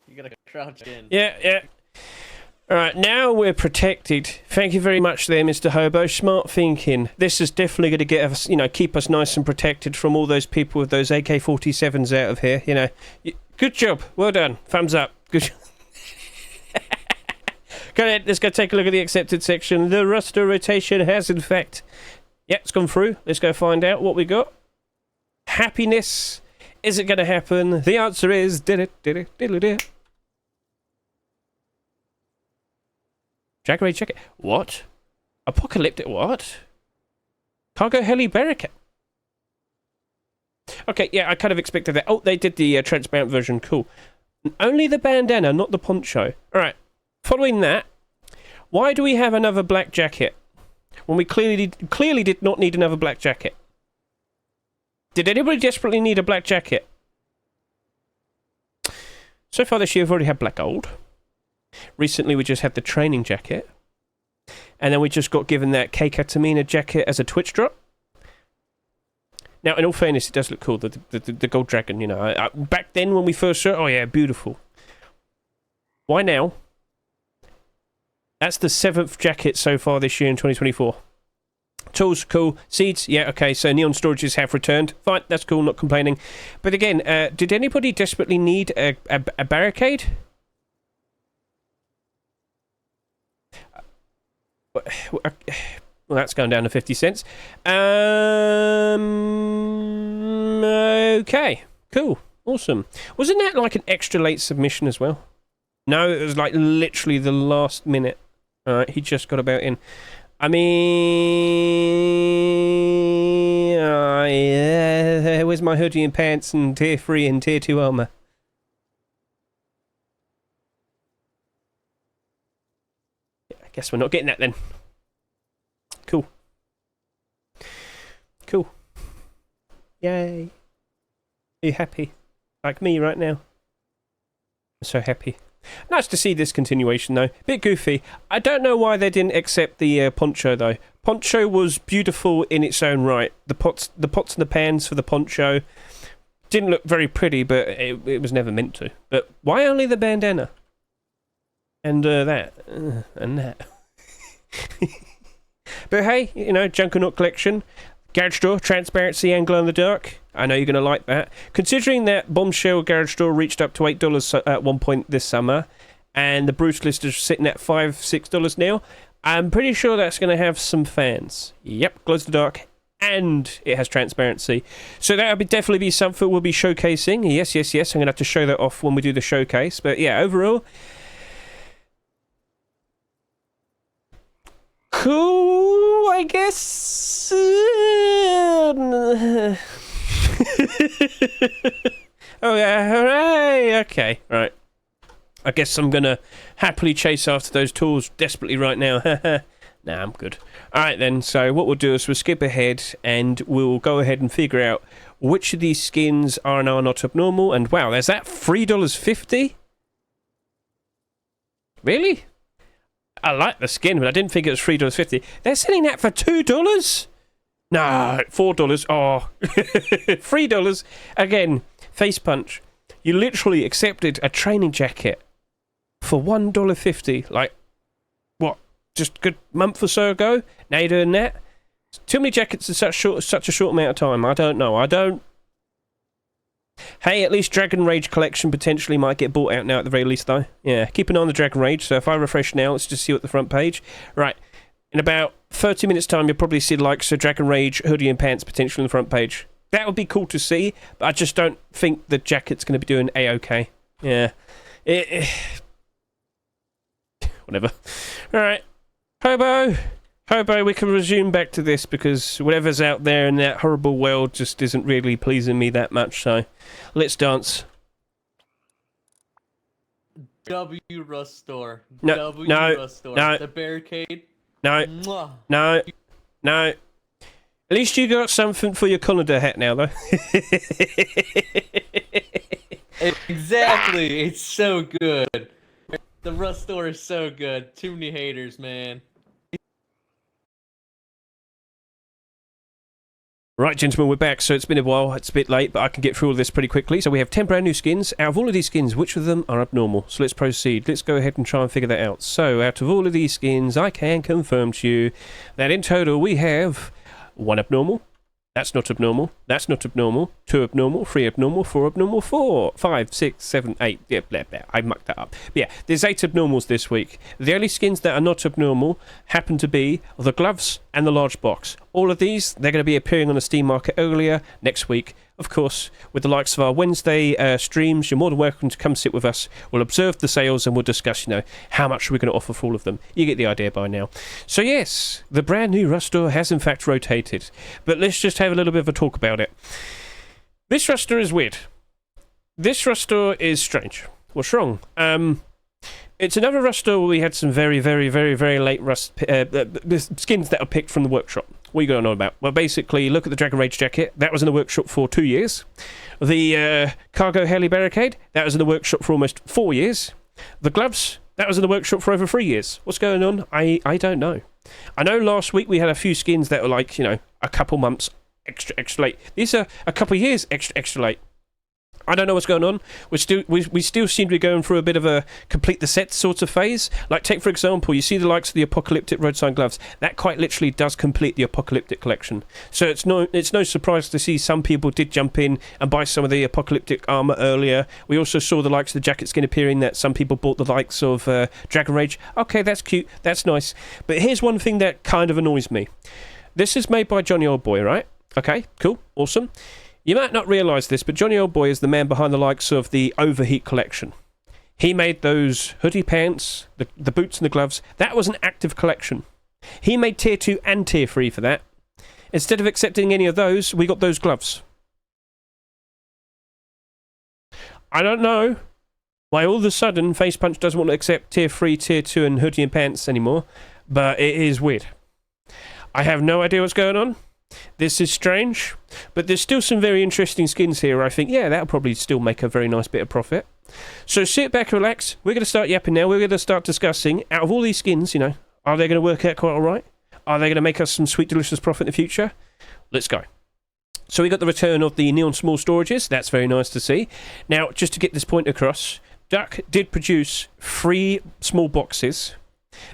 You gotta crouch in. Yeah. Alright, now we're protected. Thank you very much there, Mr. Hobo. Smart thinking. This is definitely going to get us, keep us nice and protected from all those people with those AK-47s out of here, Good job. Well done. Thumbs up. Good job. Go ahead, let's go take a look at the accepted section. The roster rotation has, in fact... Yeah, it's gone through. Let's go find out what we got. Happiness. Is it going to happen? The answer is... Did it. Jack Ray, check it. What? Apocalyptic what? Cargo Heli Barricade. Okay, yeah, I kind of expected that. Oh, they did the transparent version. Cool. Only the bandana, not the poncho. Alright. Following that, why do we have another black jacket? When we clearly did not need another black jacket. Did anybody desperately need a black jacket? So far this year, we've already had black gold. Recently, we just had the training jacket. And then we just got given that K-Katamina jacket as a Twitch drop. Now, in all fairness, it does look cool, the gold dragon, back then when we first saw it, oh yeah, beautiful. Why now? That's the 7th jacket so far this year in 2024. Tools, cool. Seeds, yeah, okay, so neon storages have returned. Fine, that's cool, not complaining. But again, did anybody desperately need a barricade? Well, that's going down to 50 cents. Okay, cool, awesome. Wasn't that like an extra late submission as well? No, it was like literally the last minute. Alright, he just got about in. I mean... yeah, where's my hoodie and pants and tier 3 and tier 2 armor? Yeah, I guess we're not getting that then. Cool. Cool. Yay. Are you happy? Like me right now. I'm so happy. Nice to see this continuation though. Bit goofy. I don't know why they didn't accept the poncho though. Poncho was beautiful in its own right. The pots and the pans for the poncho didn't look very pretty, but it was never meant to. But why only the bandana? And that. And that. But hey, Junkernaught collection. Garage door, transparency and glow in the dark. I know you're going to like that. Considering that Bombshell Garage door reached up to $8 at one point this summer, and the Brutalist is sitting at $5-6 now, I'm pretty sure that's going to have some fans. Yep, glows in the dark, and it has transparency. So that'll definitely be something we'll be showcasing. Yes. I'm going to have to show that off when we do the showcase. But yeah, overall... cool, I guess. Oh yeah, hooray! Okay, right. I guess I'm gonna happily chase after those tools desperately right now. Nah, I'm good. Alright then, so what we'll do is we'll skip ahead and we'll go ahead and figure out which of these skins are and are not abnormal. And wow, there's that $3.50? Really? I like the skin, but I didn't think it was $3.50. They're selling that for $2? No, $4. Oh, $3. Again, face punch. You literally accepted a training jacket for $1.50. Like, what? Just a good month or so ago? Now you're doing that? Too many jackets in such a short amount of time. I don't know. Hey, at least Dragon Rage collection potentially might get bought out now at the very least, though. Yeah, keep an eye on the Dragon Rage. So if I refresh now, let's just see what the front page. Right, in about 30 minutes' time, you'll probably see likes of Dragon Rage, hoodie and pants potentially on the front page. That would be cool to see, but I just don't think the jacket's going to be doing A-OK. Yeah. Whatever. Alright. Hobo, we can resume back to this because whatever's out there in that horrible world just isn't really pleasing me that much, so let's dance. W Rust Store. No. Rust Store. No. The Barricade. No. Mwah. No. At least you got something for your Canada hat now, though. Exactly. It's so good. The Rust Store is so good. Too many haters, man. Right, gentlemen, we're back. So it's been a while. It's a bit late, but I can get through all this pretty quickly. So we have 10 brand new skins. Out of all of these skins, which of them are abnormal? So let's proceed. Let's go ahead and try and figure that out. So out of all of these skins, I can confirm to you that in total we have 1 abnormal. That's not abnormal. That's not abnormal. 2 abnormal. 3 abnormal. 4 abnormal. 4, 5, 6, 7, 8. Yeah, blah, blah. I mucked that up. But yeah, there's 8 abnormals this week. The only skins that are not abnormal happen to be the gloves and the large box. All of these, they're going to be appearing on the Steam market earlier next week. Of course, with the likes of our Wednesday streams, you're more than welcome to come sit with us. We'll observe the sales and we'll discuss, how much we're going to offer for all of them. You get the idea by now. So yes, the brand new roster has in fact rotated. But let's just have a little bit of a talk about it. This roster is weird. This roster is strange. What's wrong? It's another roster where we had some very, very, very, very late skins that are picked from the workshop. What are you going to know about? Well, basically, look at the Dragon Rage jacket. That was in the workshop for 2 years. The cargo Heli Barricade, that was in the workshop for almost 4 years. The gloves, that was in the workshop for over 3 years. What's going on? I don't know. I know last week we had a few skins that were like, a couple months extra late. These are a couple of years extra late. I don't know what's going on. We still seem to be going through a bit of a complete the set sort of phase. Like, take for example, you see the likes of the Apocalyptic Roadsign gloves. That quite literally does complete the Apocalyptic collection. So it's no surprise to see some people did jump in and buy some of the Apocalyptic armor earlier. We also saw the likes of the jacket skin appearing that some people bought the likes of Dragon Rage. Okay, that's cute. That's nice. But here's one thing that kind of annoys me. This is made by Johnny Oldboy, right? Okay, cool, awesome. You might not realise this, but Johnny Oldboy is the man behind the likes of the Overheat collection. He made those hoodie pants, the boots and the gloves. That was an active collection. He made Tier 2 and Tier 3 for that. Instead of accepting any of those, we got those gloves. I don't know why all of a sudden Facepunch doesn't want to accept Tier 3, Tier 2 and hoodie and pants anymore, but it is weird. I have no idea what's going on. This is strange, but there's still some very interesting skins here. I think, yeah, that'll probably still make a very nice bit of profit. So sit back, relax. We're going to start yapping now. We're going to start discussing, out of all these skins, are they going to work out quite all right? Are they going to make us some sweet, delicious profit in the future? Let's go. So we got the return of the Neon Small Storages. That's very nice to see. Now, just to get this point across, Duck did produce 3 small boxes.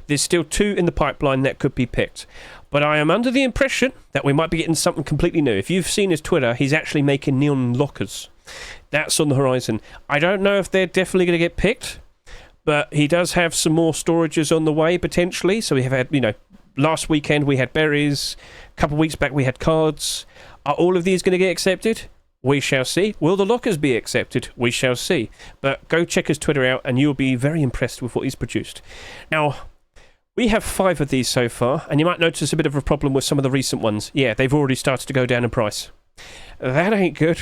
There's still 2 in the pipeline that could be picked. But I am under the impression that we might be getting something completely new. If you've seen his Twitter, he's actually making neon lockers. That's on the horizon. I don't know if they're definitely going to get picked, but he does have some more storages on the way, potentially. So we have had, last weekend we had berries. A couple of weeks back we had cards. Are all of these going to get accepted? We shall see. Will the lockers be accepted? We shall see. But go check his Twitter out and you'll be very impressed with what he's produced. Now, we have 5 of these so far, and you might notice a bit of a problem with some of the recent ones. Yeah, they've already started to go down in price. That ain't good.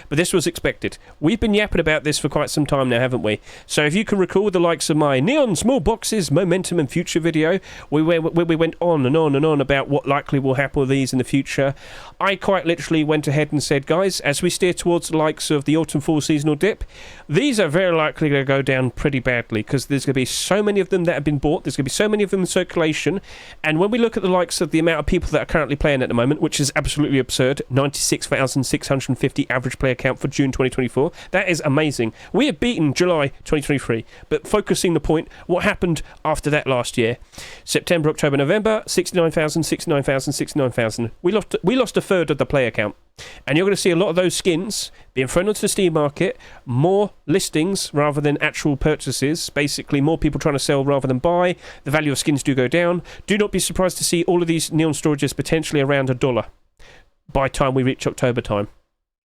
But this was expected. We've been yapping about this for quite some time now, haven't we? So if you can recall the likes of my Neon Small Boxes, Momentum and Future video, where we went on and on and on about what likely will happen with these in the future, I quite literally went ahead and said, guys, as we steer towards the likes of the Autumn Fall seasonal dip, these are very likely to go down pretty badly, because there's going to be so many of them that have been bought, there's going to be so many of them in circulation, and when we look at the likes of the amount of people that are currently playing at the moment, which is absolutely absurd, 96,650 average player count for June 2024. That is amazing. We have beaten July 2023, but focusing the point, what happened after that last year? September, October, November, 69,000, 69,000, 69,000. We lost a third of the player count. And you're going to see a lot of those skins being thrown onto the Steam market, more listings rather than actual purchases, basically more people trying to sell rather than buy. The value of skins do go down. Do not be surprised to see all of these neon storages potentially around $1 by time we reach October time.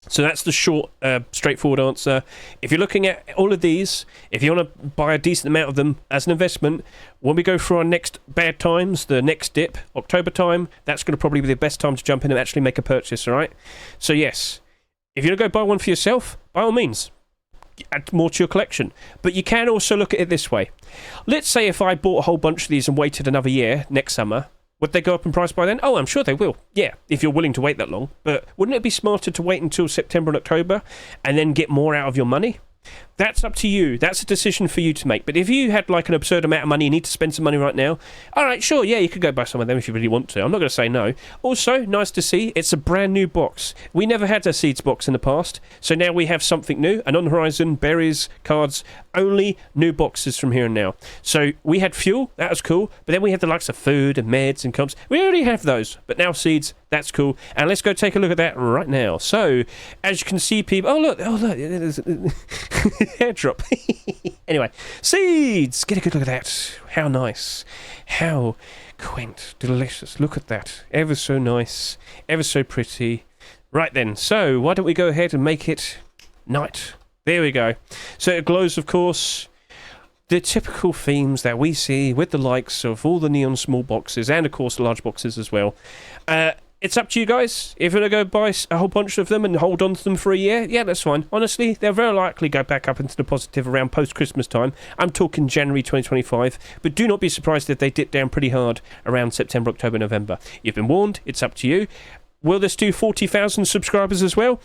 So that's the short, straightforward answer. If you're looking at all of these, if you want to buy a decent amount of them as an investment, when we go through our next bad times, the next dip, October time, that's going to probably be the best time to jump in and actually make a purchase, all right? So yes, if you're going to go buy one for yourself, by all means, add more to your collection. But you can also look at it this way. Let's say if I bought a whole bunch of these and waited another year, next summer, would they go up in price by then? Oh, I'm sure they will. Yeah, if you're willing to wait that long. But wouldn't it be smarter to wait until September and October and then get more out of your money? That's up to you. That's a decision for you to make. But if you had like an absurd amount of money, you need to spend some money right now, all right, sure, yeah, you could go buy some of them if you really want to. I'm not going to say no. Also, nice to see, it's a brand new box. We never had a seeds box in the past, so now we have something new, and on the horizon, berries, cards, only new boxes from here and now. So we had fuel, that was cool, but then we had the likes of food and meds and comps. We already have those, but now seeds, that's cool. And let's go take a look at that right now. So, as you can see, people... Oh, look, there's airdrop. Anyway, seeds! Get a good look at that. How nice. How quaint, delicious. Look at that. Ever so nice. Ever so pretty. Right then, so why don't we go ahead and make it night. There we go. So it glows, of course, the typical themes that we see with the likes of all the neon small boxes and, of course, large boxes as well. It's up to you guys. If you want to go buy a whole bunch of them and hold on to them for a year, yeah, that's fine. Honestly, they'll very likely go back up into the positive around post-Christmas time. I'm talking January 2025, but do not be surprised if they dip down pretty hard around September, October, November. You've been warned. It's up to you. Will this do 40,000 subscribers as well?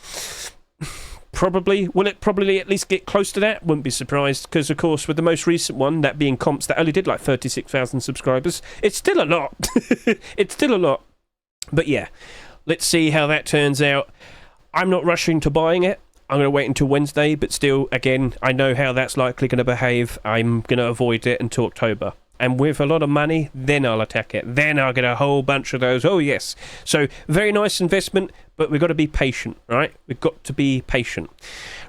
Probably. Will it probably at least get close to that? Wouldn't be surprised, because, of course, with the most recent one, that being Comps, that only did like 36,000 subscribers. It's still a lot. It's still a lot. But yeah, let's see how that turns out. I'm not rushing to buying it. I'm going to wait until Wednesday, but still, again, I know how that's likely going to behave. I'm going to avoid it until October. And with a lot of money, then I'll attack it. Then I'll get a whole bunch of those. Oh, yes. So, very nice investment, but we've got to be patient, right? We've got to be patient.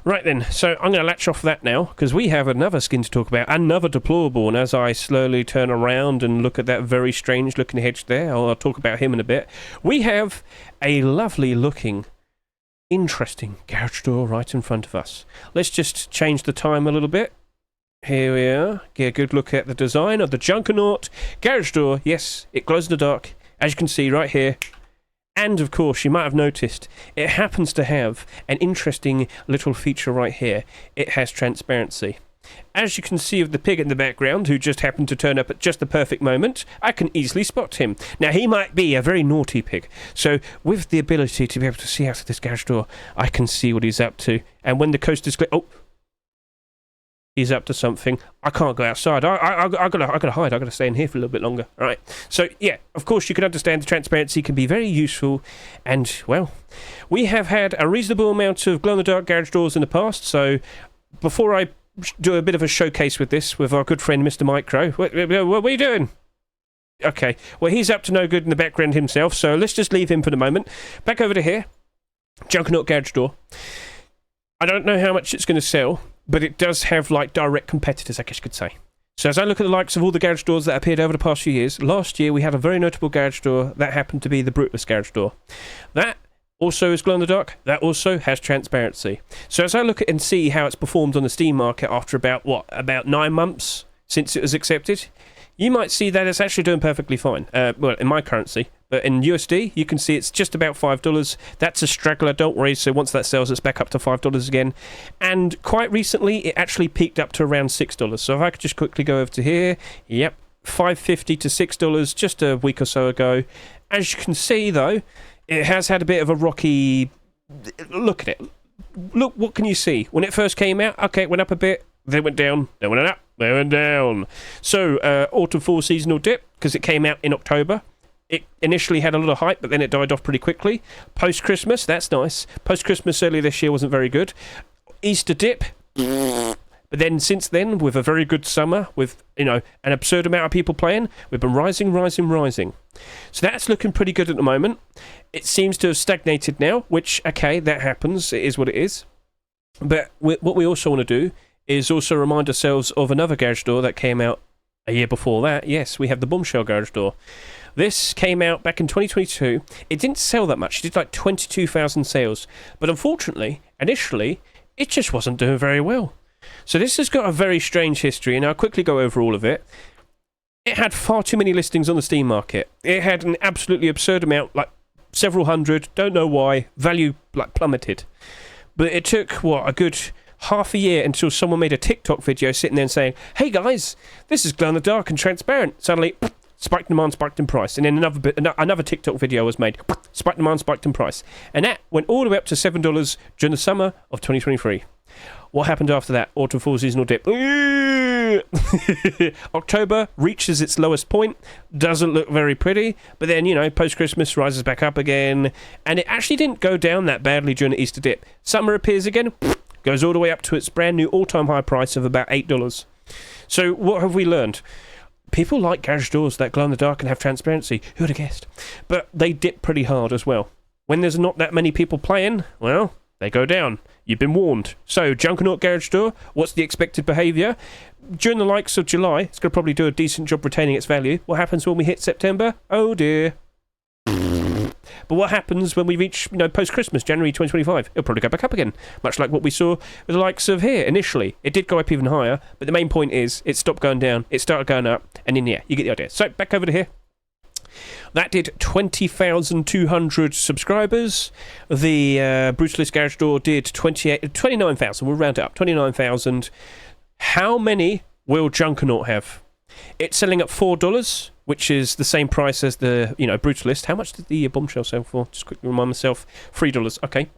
Right then, so I'm going to latch off that now, because we have another skin to talk about, another deplorable, and as I slowly turn around and look at that very strange-looking Hedge there, I'll talk about him in a bit, we have a lovely-looking, interesting garage door right in front of us. Let's just change the time a little bit. Here we are. Get a good look at the design of the Junkernaught garage door. Yes, it glows in the dark, as you can see right here. And, of course, you might have noticed, it happens to have an interesting little feature right here. It has transparency. As you can see of the pig in the background, who just happened to turn up at just the perfect moment, I can easily spot him. Now, he might be a very naughty pig, so with the ability to be able to see out of this garage door, I can see what he's up to. And when the coast is clear... Oh! He's up to something. I can't go outside. I gotta hide. I gotta stay in here for a little bit longer. All right. So yeah, of course you can understand the transparency can be very useful, and well, we have had a reasonable amount of glow-in-the-dark garage doors in the past. So before I do a bit of a showcase with this with our good friend Mr. Micro, what are you doing? Okay. Well, he's up to no good in the background himself. So let's just leave him for the moment. Back over to here. Junkernaught garage door. I don't know how much it's going to sell, but it does have, like, direct competitors, I guess you could say. So as I look at the likes of all the garage doors that appeared over the past few years, last year we had a very notable garage door that happened to be the Brutalist garage door. That also is glow-in-the-dark. That also has transparency. So as I look at and see how it's performed on the Steam market after about 9 months since it was accepted, you might see that it's actually doing perfectly fine. Well, in my currency. But in USD, you can see it's just about $5. That's a straggler, don't worry. So once that sells, it's back up to $5 again. And quite recently, it actually peaked up to around $6. So if I could just quickly go over to here. Yep, $5.50 to $6 just a week or so ago. As you can see, though, it has had a bit of a rocky... Look at it. Look, what can you see? When it first came out, okay, it went up a bit. Then it went down. Then it went up. Then it went down. So, autumn-fall seasonal dip, because it came out in October. It initially had a lot of hype, but then it died off pretty quickly. Post-Christmas, that's nice. Post-Christmas earlier this year wasn't very good. Easter dip. But then since then, with a very good summer, with, you know, an absurd amount of people playing, we've been rising. So that's looking pretty good at the moment. It seems to have stagnated now, which, okay, that happens. It is what it is. But what we also want to do is also remind ourselves of another garage door that came out a year before that. Yes, we have the Bombshell garage door. This came out back in 2022. It didn't sell that much. It did like 22,000 sales. But unfortunately, initially, it just wasn't doing very well. So this has got a very strange history, and I'll quickly go over all of it. It had far too many listings on the Steam market. It had an absolutely absurd amount, like several hundred, don't know why. Value like plummeted. But it took, what, a good half a year until someone made a TikTok video sitting there and saying, hey guys, this is glow-in-the-dark and transparent. Suddenly, spiked in demand, spiked in price. And then another TikTok video was made, spiked in demand, spiked in price. And that went all the way up to $7 during the summer of 2023. What happened after that? Autumn fall seasonal dip. October reaches its lowest point. Doesn't look very pretty. But then, you know, post-Christmas rises back up again. And it actually didn't go down that badly during the Easter dip. Summer appears again. Goes all the way up to its brand new all-time high price of about $8. So what have we learned? People like garage doors that glow in the dark and have transparency. Who would have guessed? But they dip pretty hard as well. When there's not that many people playing, well, they go down. You've been warned. So, Junkernaught garage door, what's the expected behaviour? During the likes of July, it's going to probably do a decent job retaining its value. What happens when we hit September? Oh dear. But what happens when we reach, you know, post-Christmas, January 2025? It'll probably go back up again, much like what we saw with the likes of here initially. It did go up even higher, but the main point is it stopped going down, it started going up, and then, yeah, you get the idea. So, back over to here. That did 20,200 subscribers. The Brutalist Garage Door did 29,000. We'll round it up. 29,000. How many will Junkernaught have? It's selling at $4, which is the same price as the, you know, Brutalist. How much did the Bombshell sell for? Just quickly remind myself. $3. Okay.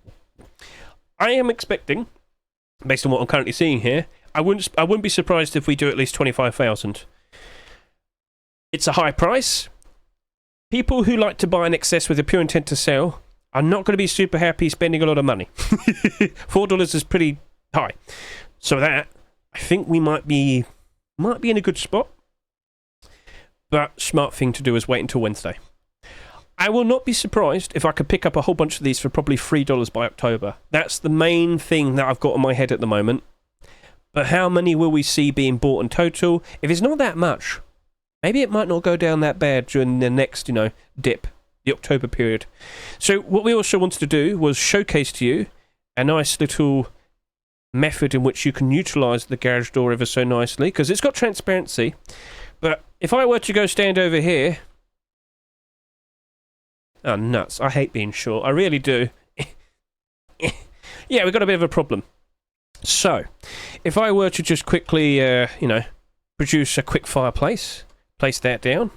I am expecting, based on what I'm currently seeing here, I wouldn't be surprised if we do at least 25,000. It's a high price. People who like to buy in excess with a pure intent to sell are not going to be super happy spending a lot of money. $4 is pretty high. So that, I think we might be in a good spot. But smart thing to do is wait until Wednesday. I will not be surprised if I could pick up a whole bunch of these for probably $3 by October. That's the main thing that I've got on my head at the moment. But how many will we see being bought in total? If it's not that much, maybe it might not go down that bad during the next, you know, dip, the October period. So what we also wanted to do was showcase to you a nice little method in which you can utilise the garage door ever so nicely, because it's got transparency. But if I were to go stand over here... Oh, nuts. I hate being short. I really do. Yeah, we've got a bit of a problem. So, if I were to just quickly, you know, produce a quick fireplace... Place that down.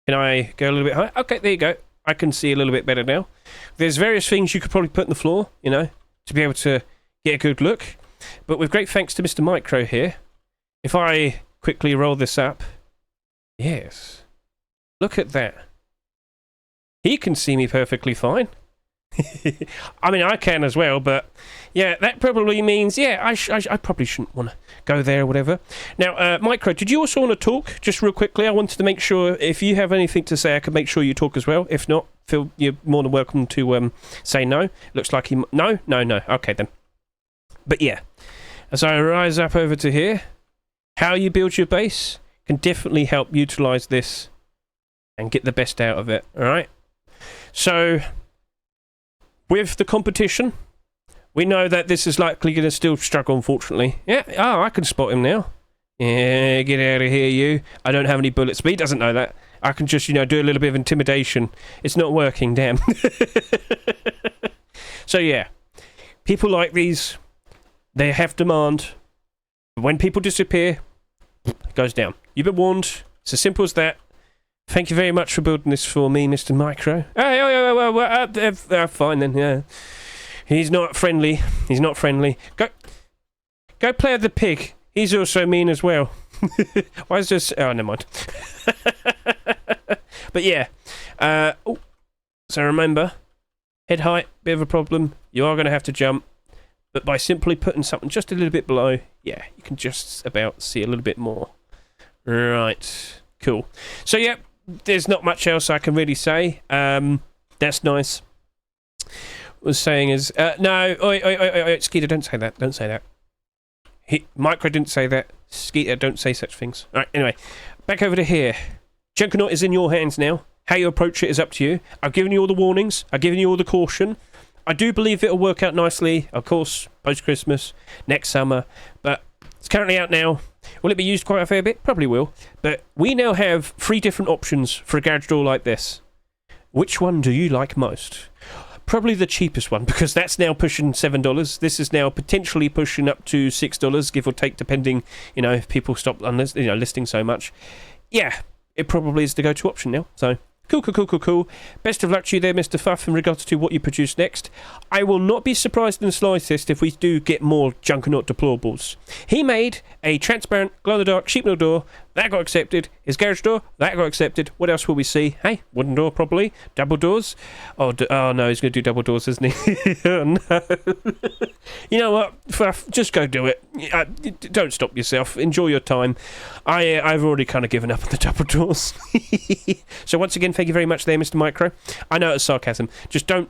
Can I go a little bit higher? Okay, there you go. I can see a little bit better now. There's various things you could probably put on the floor, you know, to be able to get a good look. But with great thanks to Mr. Micro here, if I quickly roll this up, yes, look at that. He can see me perfectly fine. I mean, I can as well, but yeah, that probably means, yeah, I probably shouldn't want to go there or whatever. Now, Micro, did you also want to talk? Just real quickly, I wanted to make sure if you have anything to say, I can make sure you talk as well. If not, Phil, you're more than welcome to say no. Looks like he... No? Okay, then. But yeah, as I rise up over to here, how you build your base can definitely help utilise this and get the best out of it, alright? So... with the competition, we know that this is likely going to still struggle, unfortunately. Yeah, oh, I can spot him now. Yeah, get out of here, you. I don't have any bullets, but he doesn't know that. I can just, you know, do a little bit of intimidation. It's not working, damn. So, yeah. People like these, they have demand. When people disappear, it goes down. You've been warned. It's as simple as that. Thank you very much for building this for me, Mr. Micro. Fine then, yeah. He's not friendly. He's not friendly. Go play with the pig. He's also mean as well. Why is this... Oh, never mind. But yeah. So remember, head height, bit of a problem. You are going to have to jump. But by simply putting something just a little bit below, yeah, you can just about see a little bit more. Right. Cool. So, yeah. There's not much else I can really say. That's nice. What I was saying is... no, Skeeter, don't say that. Don't say that. Micro didn't say that. Skeeter, don't say such things. Alright, anyway. Back over to here. Junkernaught is in your hands now. How you approach it is up to you. I've given you all the warnings. I've given you all the caution. I do believe it'll work out nicely. Of course, post-Christmas, next summer. But it's currently out now. Will it be used quite a fair bit? Probably will. But we now have 3 different options for a garage door like this. Which one do you like most? Probably the cheapest one, because that's now pushing $7. This is now potentially pushing up to $6, give or take, depending, you know, if people stop listing so much. Yeah, it probably is the go-to option now. So, Cool. Best of luck to you there, Mr. Fuff, in regards to what you produce next. I will not be surprised in the slightest if we do get more Junkernaught deplorables. He made a transparent, glow-in-the-dark sheep metal door. That got accepted. His garage door. That got accepted. What else will we see? Hey, wooden door, probably. Double doors. Oh no, he's going to do double doors, isn't he? Oh, no. You know what, Fuff, just go do it. Don't stop yourself. Enjoy your time. I've already kind of given up on the double doors. So once again, thank you very much there, Mr. Micro. I know it's sarcasm. Just don't...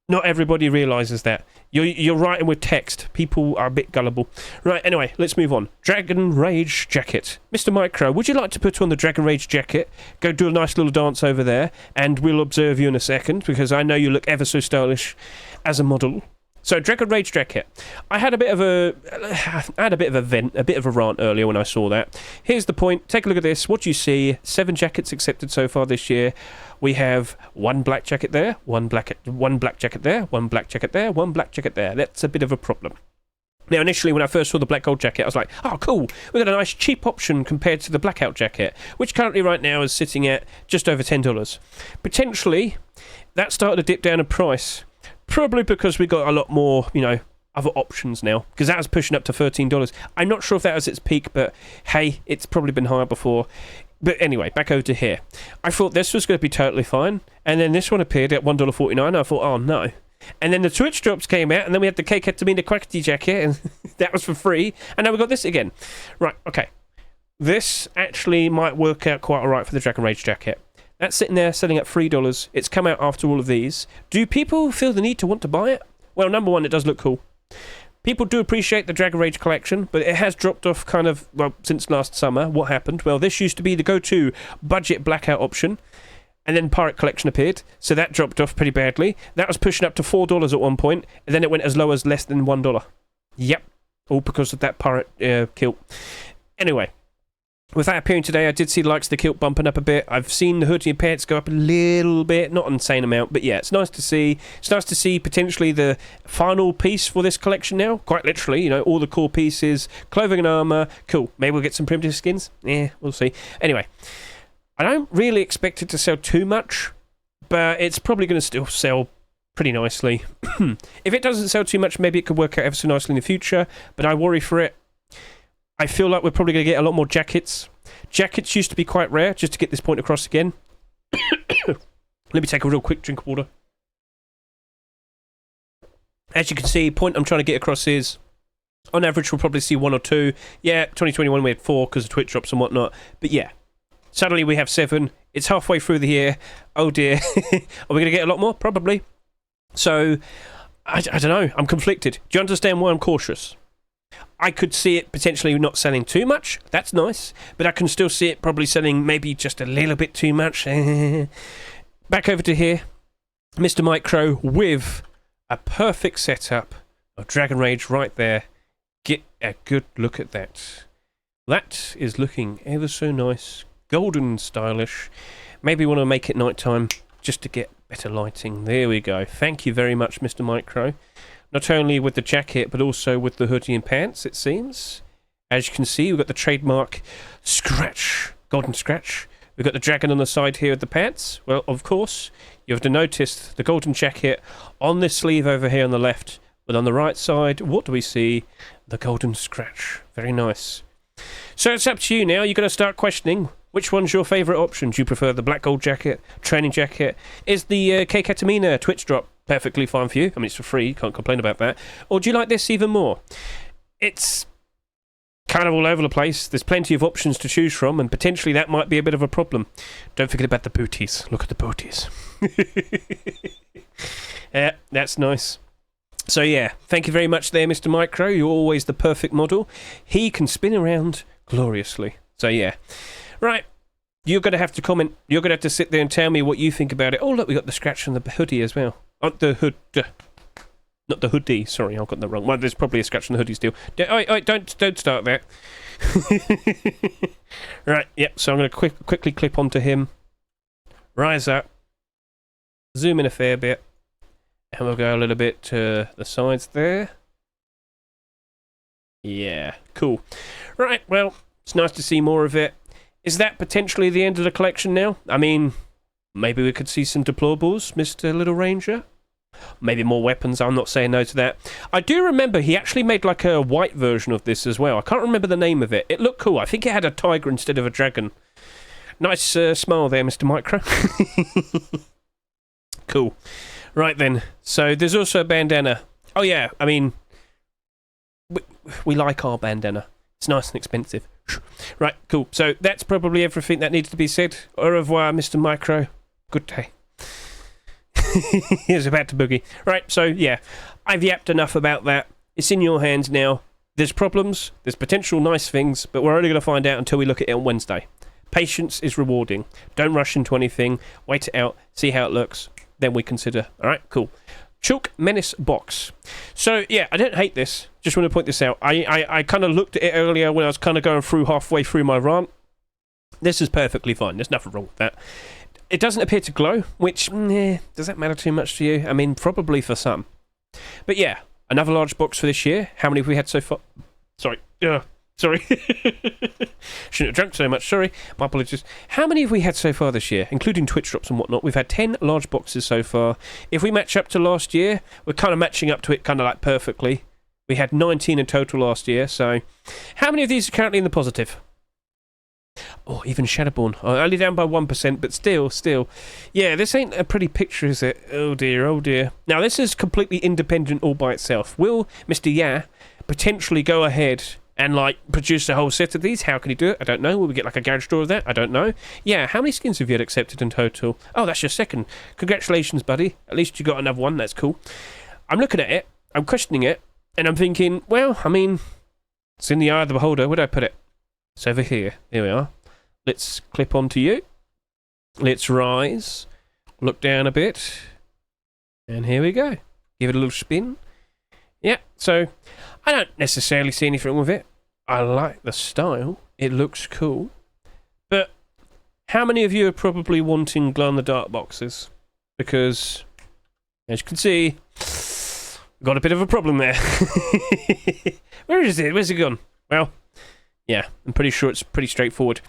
Not everybody realises that. You're writing with text. People are a bit gullible. Right, anyway, let's move on. Dragon Rage Jacket. Mr. Micro, would you like to put on the Dragon Rage Jacket? Go do a nice little dance over there, and we'll observe you in a second, because I know you look ever so stylish as a model. So, Dragon Rage Jacket. I had a bit of a rant earlier when I saw that. Here's the point. Take a look at this. What do you see? 7 jackets accepted so far this year. We have 1 black jacket there, one black jacket there, 1 black jacket there, 1 black jacket there. That's a bit of a problem. Now, initially, when I first saw the black gold jacket, I was like, oh, cool. We've got a nice cheap option compared to the blackout jacket, which currently right now is sitting at just over $10. Potentially, that started to dip down in price. Probably because we got a lot more, other options now. Because that was pushing up to $13. I'm not sure if that was its peak, but hey, it's probably been higher before. But anyway, back over to here. I thought this was going to be totally fine. And then this one appeared at $1.49. I thought, oh no. And then the Twitch drops came out, and then we had the K-Ketamine Quackity jacket, and that was for free. And now we got this again. Right, okay. This actually might work out quite alright for the Dragon Rage jacket. That's sitting there selling at $3. It's come out after all of these. Do people feel the need to want to buy it? Well, number one, it does look cool. People do appreciate the Dragon Rage collection, but it has dropped off since last summer. What happened? Well, this used to be the go-to budget blackout option, and then Pirate Collection appeared, so that dropped off pretty badly. That was pushing up to $4 at one point, and then it went as low as less than $1. Yep, all because of that pirate kilt. Anyway. With that appearing today, I did see the likes of the kilt bumping up a bit. I've seen the hoodie and pants go up a little bit, not an insane amount, but yeah, it's nice to see. It's nice to see potentially the final piece for this collection now, quite literally, all the core pieces, clothing and armour, cool. Maybe we'll get some primitive skins? Yeah, we'll see. Anyway, I don't really expect it to sell too much, but it's probably going to still sell pretty nicely. If it doesn't sell too much, maybe it could work out ever so nicely in the future, but I worry for it. I feel like we're probably going to get a lot more jackets. Jackets used to be quite rare, just to get this point across again. Let me take a real quick drink of water. As you can see, point I'm trying to get across is, on average, we'll probably see 1 or 2. Yeah, 2021 we had 4 because of Twitch drops and whatnot. But yeah, suddenly we have 7. It's halfway through the year. Oh dear. Are we going to get a lot more? Probably. So, I don't know. I'm conflicted. Do you understand why I'm cautious? I could see it potentially not selling too much. That's nice. But I can still see it probably selling maybe just a little bit too much. Back over to here. Mr. Micro with a perfect setup of Dragon Rage right there. Get a good look at that. That is looking ever so nice. Golden stylish. Maybe want to make it nighttime just to get better lighting. There we go. Thank you very much, Mr. Micro. Not only with the jacket, but also with the hoodie and pants, it seems. As you can see, we've got the trademark scratch, golden scratch. We've got the dragon on the side here with the pants. Well, of course, you have to notice the golden jacket on this sleeve over here on the left. But on the right side, what do we see? The golden scratch. Very nice. So it's up to you now. You're going to start questioning which one's your favourite option. Do you prefer the black gold jacket, training jacket? Is the K-Ketamine Twitch drop perfectly fine for you? I mean, it's for free, can't complain about that. Or do you like this even more? It's kind of all over the place. There's plenty of options to choose from, and potentially that might be a bit of a problem. Don't forget about the booties. Look at the booties. Yeah, that's nice. So yeah, thank you very much there, Mr. Micro. You're always the perfect model. He can spin around gloriously. So yeah. Right. You're going to have to comment. You're going to have to sit there and tell me what you think about it. Oh, look, we got the scratch on the hoodie as well. Oh, the hood. Not the hoodie. Sorry, I've got that wrong. Well, there's probably a scratch on the hoodie still. Don't start that. Right, yep. So I'm going to quickly clip onto him. Rise up. Zoom in a fair bit. And we'll go a little bit to the sides there. Yeah, cool. Right, well, it's nice to see more of it. Is that potentially the end of the collection now? I mean, Maybe we could see some deplorables, Mr. Little Ranger. Maybe more weapons. I'm not saying no to that. I do remember he actually made like a white version of this as well. I can't remember the name of it. It looked cool. I think it had a tiger instead of a dragon. Nice smile there, Mr. Micro. Cool. Right then. So there's also a bandana. Oh yeah, I mean, we like our bandana. It's nice and expensive. Right, cool. So that's probably everything that needs to be said. Au revoir, Mr. Micro. Good day. He's about to boogie. Right, so yeah, I've yapped enough about that. It's in your hands now. There's problems, there's potential nice things, but we're only going to find out until we look at it on Wednesday. Patience is rewarding. Don't rush into anything. Wait it out, see how it looks, then we consider. Alright, cool. Chalk Menace Box. So yeah, I don't hate this. Just want to point this out. I kind of looked at it earlier when I was kind of going through halfway through my rant. This is perfectly fine. There's nothing wrong with that. It doesn't appear to glow, which, does that matter too much to you? I mean, probably for some. But yeah, another large box for this year. How many have we had so far? Sorry. Sorry. Shouldn't have drunk so much, sorry. My apologies. How many have we had so far this year, including Twitch drops and whatnot? We've had 10 large boxes so far. If we match up to last year, we're kind of matching up to it kind of like perfectly. We had 19 in total last year, so how many of these are currently in the positive? Oh, even Shadowborn. Oh, only down by 1%, but still. Yeah, this ain't a pretty picture, is it? Oh dear. Now, this is completely independent all by itself. Will Mr. Ya potentially go ahead and, like, produce a whole set of these? How can he do it? I don't know. Will we get, like, a garage door of that? I don't know. Yeah, how many skins have you had accepted in total? Oh, that's your second. Congratulations, buddy. At least you got another one. That's cool. I'm looking at it. I'm questioning it. And I'm thinking, well, I mean, it's in the eye of the beholder. Where do I put it? It's over here. Here we are. Let's clip onto you. Let's rise. Look down a bit. And here we go. Give it a little spin. Yeah, so I don't necessarily see anything wrong with it. I like the style. It looks cool. But how many of you are probably wanting glow-in-the-dark boxes? Because, as you can see, got a bit of a problem there. Where is it? Where's it gone? Well, yeah, I'm pretty sure it's pretty straightforward.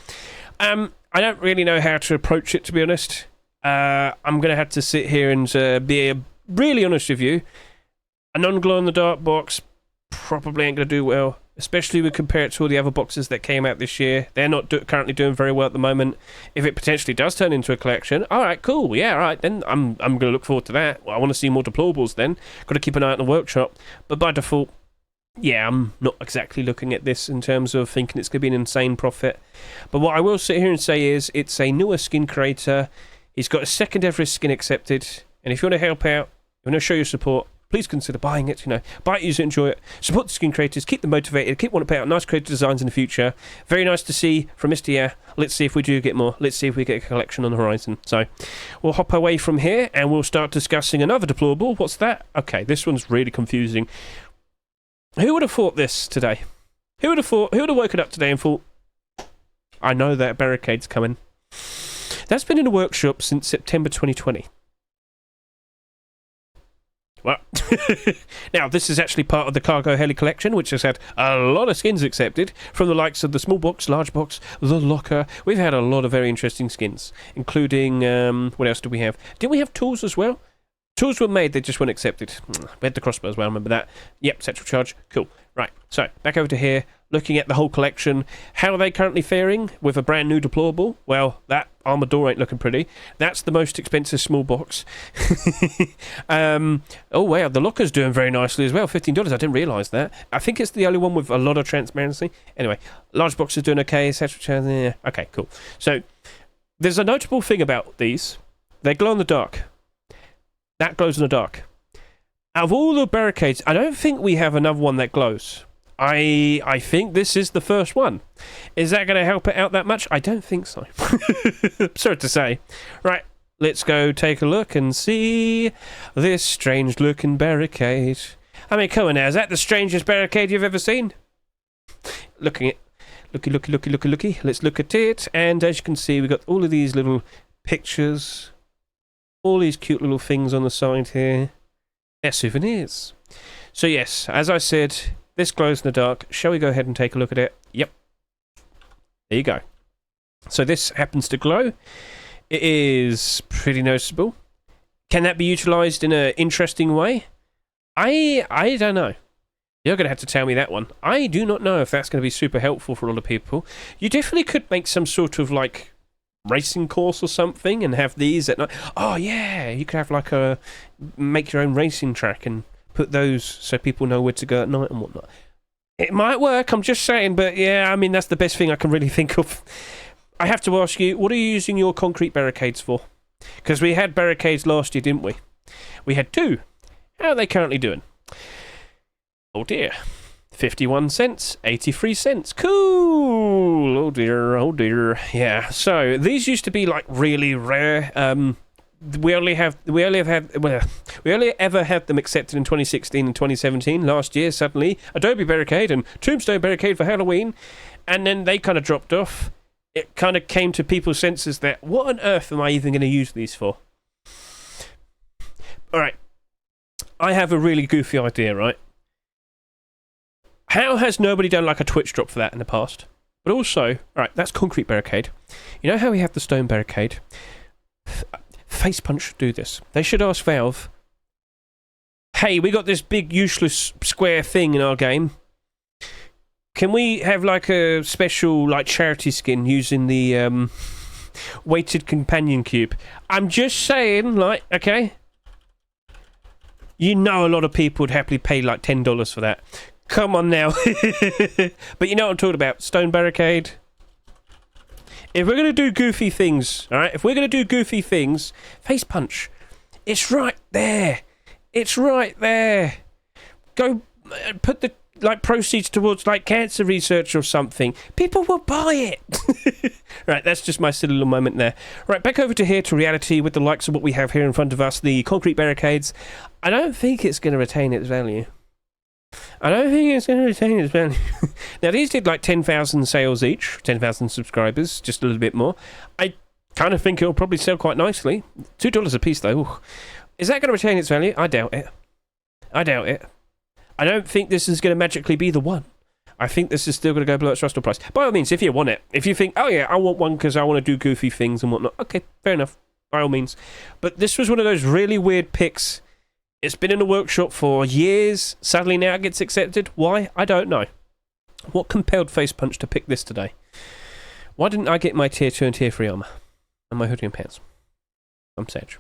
I don't really know how to approach it, to be honest. I'm going to have to sit here and be really honest with you. A non-glow-in-the-dark box probably ain't going to do well, especially when we compare it to all the other boxes that came out this year. They're not currently doing very well at the moment. If it potentially does turn into a collection, alright, cool, yeah, alright, then I'm going to look forward to that. Well, I want to see more deplorables then. Got to keep an eye out on the workshop. But by default, yeah, I'm not exactly looking at this in terms of thinking it's going to be an insane profit. But what I will sit here and say is it's a newer skin creator. He's got a second ever skin accepted. And if you want to help out, you want to show your support, please consider buying it. Buy it, use it, enjoy it. Support the skin creators, keep them motivated, keep wanting to put out nice creative designs in the future. Very nice to see from Mr. Yeah. Let's see if we do get more. Let's see if we get a collection on the horizon. So we'll hop away from here and we'll start discussing another deplorable. What's that? Okay, this one's really confusing. Who would have thought this today? Who would have woken up today and thought, I know that Barricade's coming. That's been in the workshop since September 2020. Well, now this is actually part of the Cargo Heli collection, which has had a lot of skins accepted from the likes of the small box, large box, the locker. We've had a lot of very interesting skins, including, what else do we have? Didn't we have tools as well? Tools were made, they just weren't accepted. We had the crossbow as well, remember that? Yep, central charge. Cool. Right, so back over to here, looking at the whole collection. How are they currently faring with a brand new deplorable? Well, that armored door ain't looking pretty. That's the most expensive small box. Oh, wow, the locker's doing very nicely as well. $15, I didn't realise that. I think it's the only one with a lot of transparency. Anyway, large box is doing okay. Central charge, yeah. Okay, cool. So, there's a notable thing about these. They glow in the dark. That glows in the dark. Out of all the barricades, I don't think we have another one that glows. I think this is the first one. Is that going to help it out that much? I don't think so. Sorry to say. Right, let's go take a look and see this strange-looking barricade. I mean, come on now, is that the strangest barricade you've ever seen? Looking at... Looky. Let's look at it. And as you can see, we've got all of these little pictures... all these cute little things on the side here. They're souvenirs. So yes, as I said, this glows in the dark. Shall we go ahead and take a look at it? Yep. There you go. So this happens to glow. It is pretty noticeable. Can that be utilised in an interesting way? I don't know. You're going to have to tell me that one. I do not know if that's going to be super helpful for a lot of people. You definitely could make some sort of, like, racing course or something and have these at night. Oh, yeah, you could have, like, make your own racing track and put those so people know where to go at night and whatnot. It might work, I'm just saying, but yeah, I mean, that's the best thing I can really think of. I have to ask you, what are you using your concrete barricades for? Because we had barricades last year, didn't we? We had 2. How are they currently doing? Oh dear. 51 cents, 83 cents. Cool. Oh dear, oh dear. Yeah, so these used to be like really rare. We only ever had them accepted in 2016 and 2017. Last year, suddenly, Adobe Barricade and Tombstone Barricade for Halloween, and then they kind of dropped off. It kind of came to people's senses that, what on earth am I even going to use these for? Alright, I have a really goofy idea, right? How has nobody done like a Twitch drop for that in the past? But also, alright, that's concrete barricade. You know how we have the stone barricade? Face Punch should do this. They should ask Valve, hey, we got this big useless square thing in our game. Can we have like a special like charity skin using the weighted companion cube? I'm just saying, like, okay. You know a lot of people would happily pay like $10 for that. Come on now. But you know what I'm talking about. Stone barricade. If we're going to do goofy things, alright? If we're going to do goofy things, Face Punch. It's right there. It's right there. Go put the like proceeds towards like cancer research or something. People will buy it. Right, that's just my silly little moment there. Right, back over to here to reality with the likes of what we have here in front of us, the concrete barricades. I don't think it's going to retain its value. I don't think it's going to retain its value. Now, these did like 10,000 sales each, 10,000 subscribers, just a little bit more. I kind of think it'll probably sell quite nicely. $2 a piece, though. Ooh. Is that going to retain its value? I doubt it. I doubt it. I don't think this is going to magically be the one. I think this is still going to go below its rustle price. By all means, if you want it, if you think, oh yeah, I want one because I want to do goofy things and whatnot, okay, fair enough, by all means. But this was one of those really weird picks. It's been in the workshop for years. Sadly, now it gets accepted. Why? I don't know. What compelled Face Punch to pick this today? Why didn't I get my tier 2 and tier 3 armor? And my hoodie and pants? I'm sad.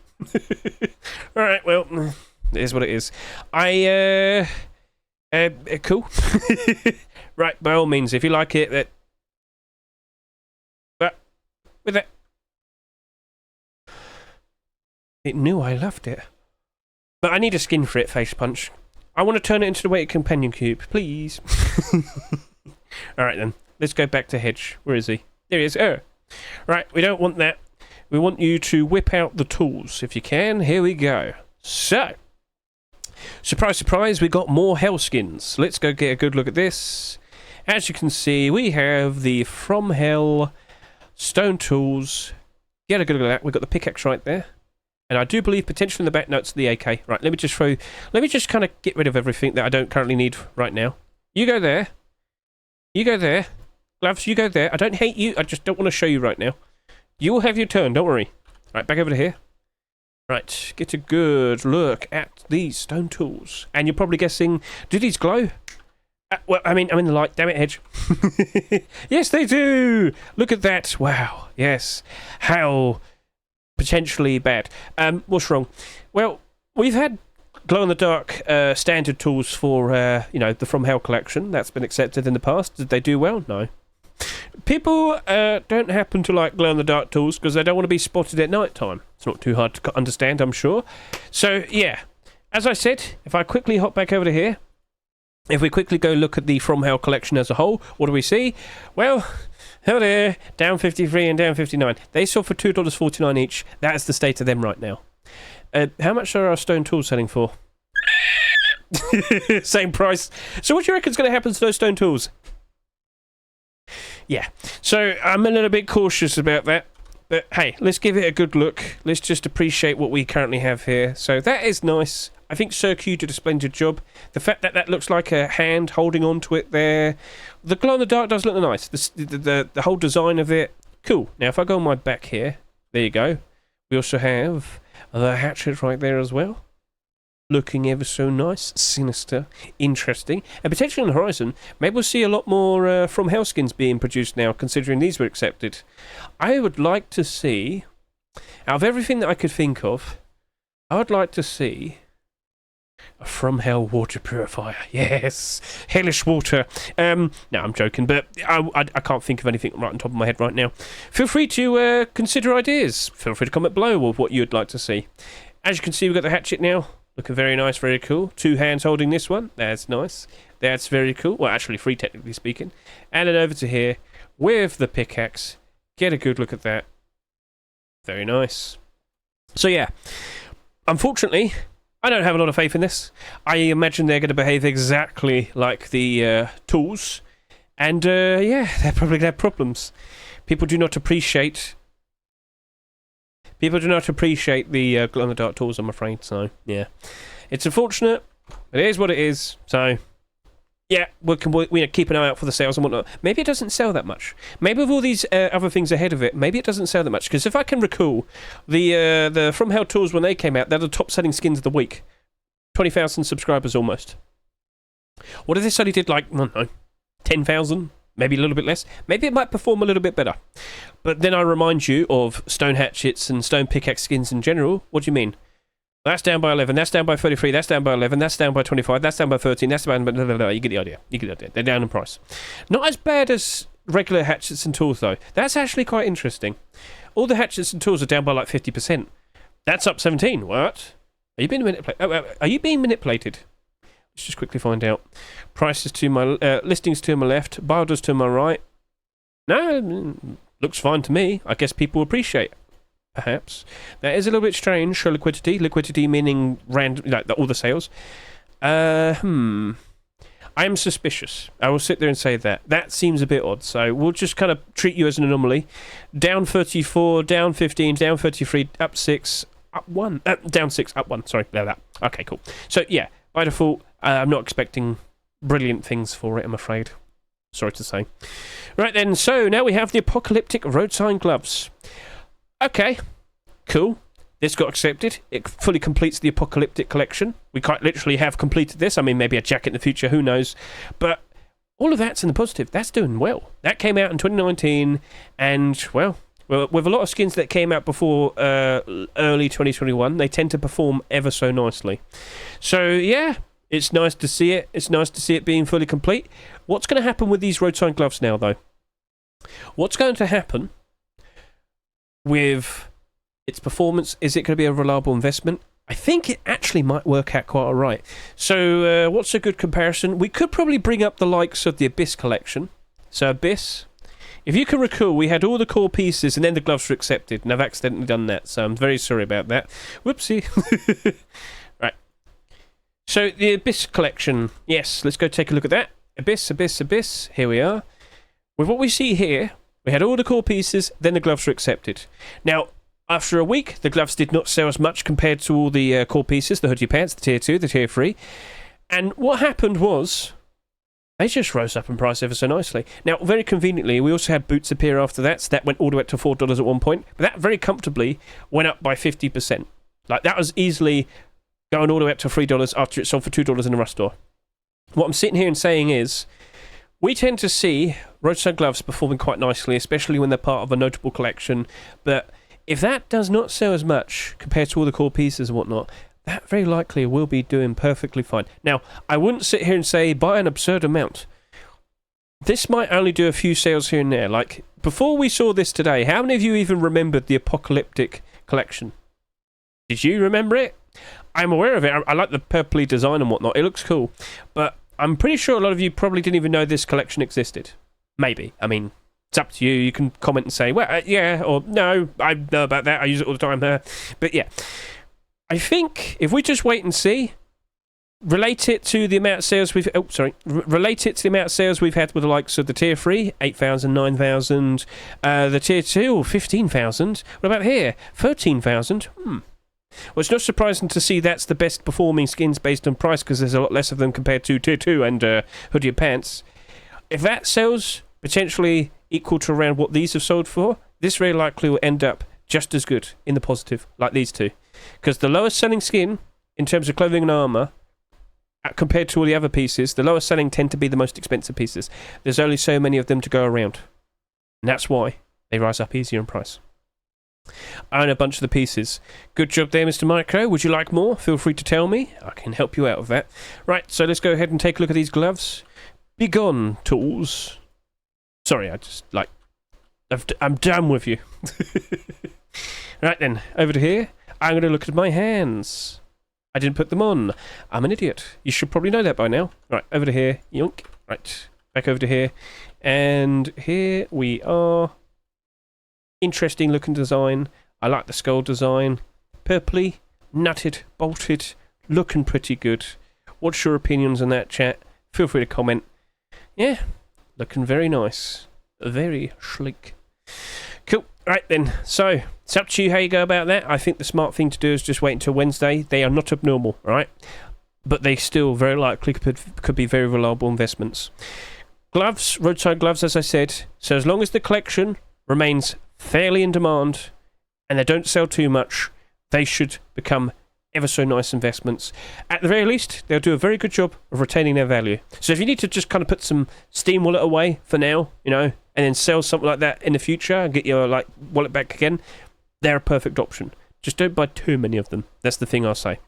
Alright, well, it is what it is. Cool. Right, by all means, if you like it, with it. It knew I loved it. But I need a skin for it, Face Punch. I want to turn it into the weighted companion cube, please. Alright then, let's go back to Hedge. Where is he? There he is. Oh. Right, we don't want that. We want you to whip out the tools, if you can. Here we go. So, surprise, surprise, we got more Hell skins. Let's go get a good look at this. As you can see, we have the From Hell stone tools. Get a good look at that. We've got the pickaxe right there. And I do believe potentially in the back notes the AK. Right, let me just kind of get rid of everything that I don't currently need right now. You go there. You go there. Gloves, you go there. I don't hate you. I just don't want to show you right now. You will have your turn, don't worry. Right, back over to here. Right, get a good look at these stone tools. And you're probably guessing, do these glow? Well, I mean, I'm in the light. Damn it, Hedge. Yes, they do. Look at that. Wow. Yes. How potentially bad. What's wrong? Well, we've had glow-in-the-dark standard tools for, the From Hell collection. That's been accepted in the past. Did they do well? No. People don't happen to like glow-in-the-dark tools because they don't want to be spotted at night time. It's not too hard to understand, I'm sure. So, yeah. As I said, if I quickly hop back over to here, if we quickly go look at the From Hell collection as a whole, what do we see? Well, oh there, down 53 and down 59. They sold for $2.49 each. That is the state of them right now. How much are our stone tools selling for? Same price. So what do you reckon is going to happen to those stone tools? Yeah, so I'm a little bit cautious about that. But hey, let's give it a good look. Let's just appreciate what we currently have here. So that is nice. I think CROCODILES did a splendid job. The fact that that looks like a hand holding on to it there. The glow in the dark does look nice. The whole design of it, cool. Now if I go on my back here, There you go. We also have the hatchet right there as well. Looking ever so nice, sinister, interesting, and potentially on the horizon, maybe we'll see a lot more From Hell skins being produced now, considering these were accepted. I would like to see, out of everything that I could think of, I would like to see a From Hell water purifier. Yes, hellish water. No, I'm joking, but I can't think of anything right on top of my head right now. Feel free to consider ideas. Feel free to comment below with what you'd like to see. As you can see, we've got the hatchet now. Looking very nice, very cool. 2 hands holding this one. That's nice. That's very cool. Well, actually 3 technically speaking. And then over to here with the pickaxe. Get a good look at that. Very nice. So yeah, unfortunately, I don't have a lot of faith in this. I imagine they're going to behave exactly like the tools. And yeah, they're probably going to have problems. People do not appreciate the glow-in-the-dark tools, I'm afraid, so, yeah. It's unfortunate, but it is what it is, so, yeah, we keep an eye out for the sales and whatnot. Maybe it doesn't sell that much. Maybe with all these other things ahead of it, maybe it doesn't sell that much, because if I can recall, the From Hell tools, when they came out, they're the top-selling skins of the week. 20,000 subscribers, almost. What if this only did, like, I don't know, 10,000? Maybe a little bit less. Maybe it might perform a little bit better. But then I remind you of stone hatchets and stone pickaxe skins in general. What do you mean? That's down by 11, that's down by 33, that's down by 11, that's down by 25, that's down by 13, that's down by... You get the idea. You get the idea. They're down in price. Not as bad as regular hatchets and tools, though. That's actually quite interesting. All the hatchets and tools are down by like 50%. That's up 17. What? Are you being manipulated? Are you being manipulated? Let's just quickly find out. Prices to my listings to my left, buyers to my right. No, looks fine to me. I guess people appreciate. Perhaps that is a little bit strange. For liquidity, liquidity meaning random, like all the sales. I am suspicious. I will sit there and say that. That seems a bit odd. So we'll just kind of treat you as an anomaly. Down 34, down 15, down 33, up 6, up 1, down 6, up 1. Sorry, there that. Okay, cool. So yeah, by default. I'm not expecting brilliant things for it, I'm afraid. Sorry to say. Right then, so now we have the Apocalyptic Roadsign gloves. Okay, cool. This got accepted. It fully completes the Apocalyptic collection. We quite literally have completed this. I mean, maybe a jacket in the future, who knows. But all of that's in the positive. That's doing well. That came out in 2019, and, well, with a lot of skins that came out before early 2021, they tend to perform ever so nicely. So, yeah. It's nice to see it. It's nice to see it being fully complete. What's going to happen with these Roadsign gloves now, though? What's going to happen with its performance? Is it going to be a reliable investment? I think it actually might work out quite all right. So, what's a good comparison? We could probably bring up the likes of the Abyss collection. So, Abyss, if you can recall, we had all the core pieces and then the gloves were accepted, and I've accidentally done that, so I'm very sorry about that. Whoopsie. So, the Abyss collection. Yes, let's go take a look at that. Abyss, Abyss, Abyss. Here we are. With what we see here, we had all the core pieces, then the gloves were accepted. Now, after a week, the gloves did not sell as much compared to all the core pieces, the hoodie pants, the tier 2, the tier 3. And what happened was, they just rose up in price ever so nicely. Now, very conveniently, we also had boots appear after that, so that went all the way up to $4 at one point. But that very comfortably went up by 50%. Like, that was easily going all the way up to $3 after it sold for $2 in the Rust store. What I'm sitting here and saying is, we tend to see Roadsign gloves performing quite nicely, especially when they're part of a notable collection. But if that does not sell as much compared to all the core pieces and whatnot, that very likely will be doing perfectly fine. Now, I wouldn't sit here and say buy an absurd amount. This might only do a few sales here and there. Like, before we saw this today, how many of you even remembered the Apocalyptic collection? Did you remember it? I'm aware of it. I like the purpley design and whatnot. It looks cool. But I'm pretty sure a lot of you probably didn't even know this collection existed. Maybe. I mean, it's up to you. You can comment and say, well, yeah, or no, I know about that. I use it all the time. But yeah. I think if we just wait and see, relate it to the amount of sales we've... Oh, sorry. Relate it to the amount of sales we've had with the likes of the Tier 3, 8,000, 9,000. The Tier 2, 15,000. What about here? 13,000. Well, it's not surprising to see that's the best performing skins based on price, because there's a lot less of them compared to Tier 2 and hoodie and pants. If that sells potentially equal to around what these have sold for, this very likely will end up just as good in the positive, like these two. Because the lowest selling skin, in terms of clothing and armour, compared to all the other pieces, the lowest selling tend to be the most expensive pieces. There's only so many of them to go around. And that's why they rise up easier in price. I own a bunch of the pieces. Good job there, Mr. Micro. Would you like more? Feel free to tell me. I can help you out with that. Right, so let's go ahead and take a look at these gloves. Begone, tools. Sorry, I'm done with you. Right then, over to here. I'm going to look at my hands. I didn't put them on. I'm an idiot. You should probably know that by now. Right, over to here. Yoink. Right, back over to here. And here we are. Interesting looking design. I like the skull design. Purpley, nutted, bolted, looking pretty good. What's your opinions on that, chat? Feel free to comment. Yeah, looking very nice. Very sleek. Cool. Right then, so it's up to you how you go about that. I think the smart thing to do is just wait until Wednesday. They are not abnormal, right? But they still very likely could be very reliable investments. Gloves, roadside gloves, as I said. So as long as the collection remains fairly in demand and they don't sell too much, they should become ever so nice investments. At the very least, they'll do a very good job of retaining their value. So if you need to just kind of put some Steam wallet away for now, you know, and then sell something like that in the future and get your like wallet back again, they're a perfect option. Just don't buy too many of them. That's the thing I'll say.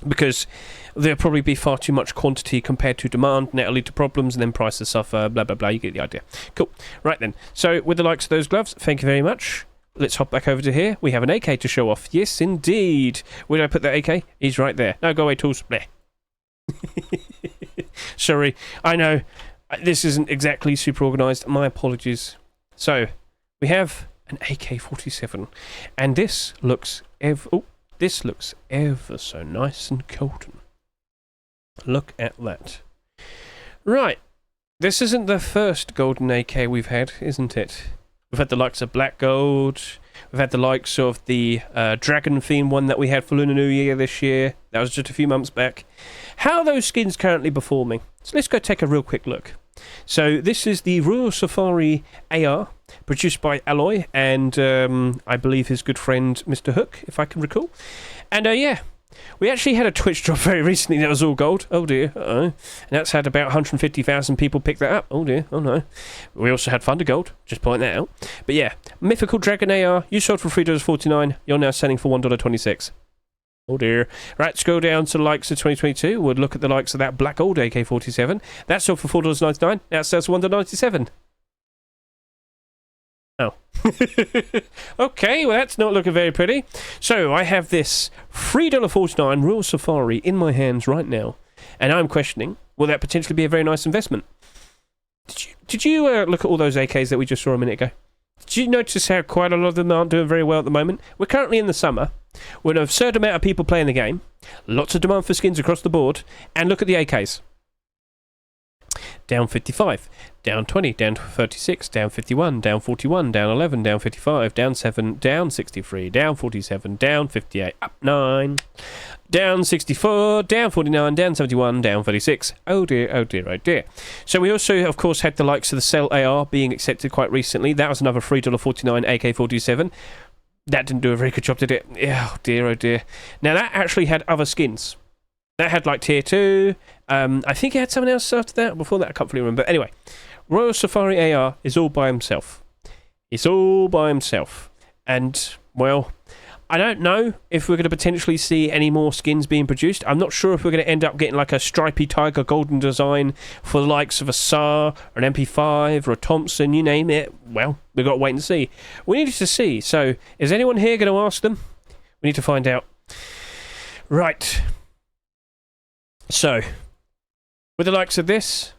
Because there'll probably be far too much quantity compared to demand, and that'll lead to problems, and then prices suffer, blah, blah, blah. You get the idea. Cool. Right then. So, with the likes of those gloves, thank you very much. Let's hop back over to here. We have an AK to show off. Yes, indeed. Where did I put that AK? He's right there. No, go away, tools. Bleh. Sorry. I know. This isn't exactly super organised. My apologies. So, we have an AK-47. And this looks this looks ever so nice and golden. Look at that. Right. This isn't the first golden AK we've had, isn't it? We've had the likes of Black Gold. We've had the likes of the Dragon Theme one that we had for Lunar New Year this year. That was just a few months back. How are those skins currently performing? So let's go take a real quick look. So this is the Royal Safari AR, produced by Alloy and I believe his good friend Mr. Hook, if I can recall. And yeah, we actually had a Twitch drop very recently that was all gold. Oh dear, uh-oh. And that's had about 150,000 people pick that up. Oh dear, oh no. We also had Thunder Gold, just point that out. But yeah, Mythical Dragon AR, you sold for $3.49, you're now selling for $1.26. Oh dear. Right, scroll down to the likes of 2022. We'll look at the likes of that Black Gold AK-47. That sold for $4.99. Now it sells for $1.97. Oh. Okay, well that's not looking very pretty. So I have this $3.49 Royal Safari in my hands right now. And I'm questioning, will that potentially be a very nice investment? Did you look at all those AKs that we just saw a minute ago? Did you notice how quite a lot of them aren't doing very well at the moment? We're currently in the summer. With an absurd amount of people playing the game, lots of demand for skins across the board, and look at the AKs. Down 55, down 20, down 36, down 51, down 41, down 11, down 55, down 7, down 63, down 47, down 58, up 9, down 64, down 49, down 71, down 36. Oh dear, oh dear, oh dear. So we also, of course, had the likes of the Cell AR being accepted quite recently. That was another $3.49 AK-47. That didn't do a very good job, did it? Oh dear, oh dear. Now that actually had other skins. That had like tier 2. I think it had someone else after that. Before that, I can't fully remember. Anyway, Royal Safari AR is all by himself. It's all by himself. And, well, I don't know if we're going to potentially see any more skins being produced. I'm not sure if we're going to end up getting like a stripy tiger golden design for the likes of a SAR, or an MP5, or a Thompson, you name it. Well, we've got to wait and see. We need to see. So, is anyone here going to ask them? We need to find out. Right. So, with the likes of this...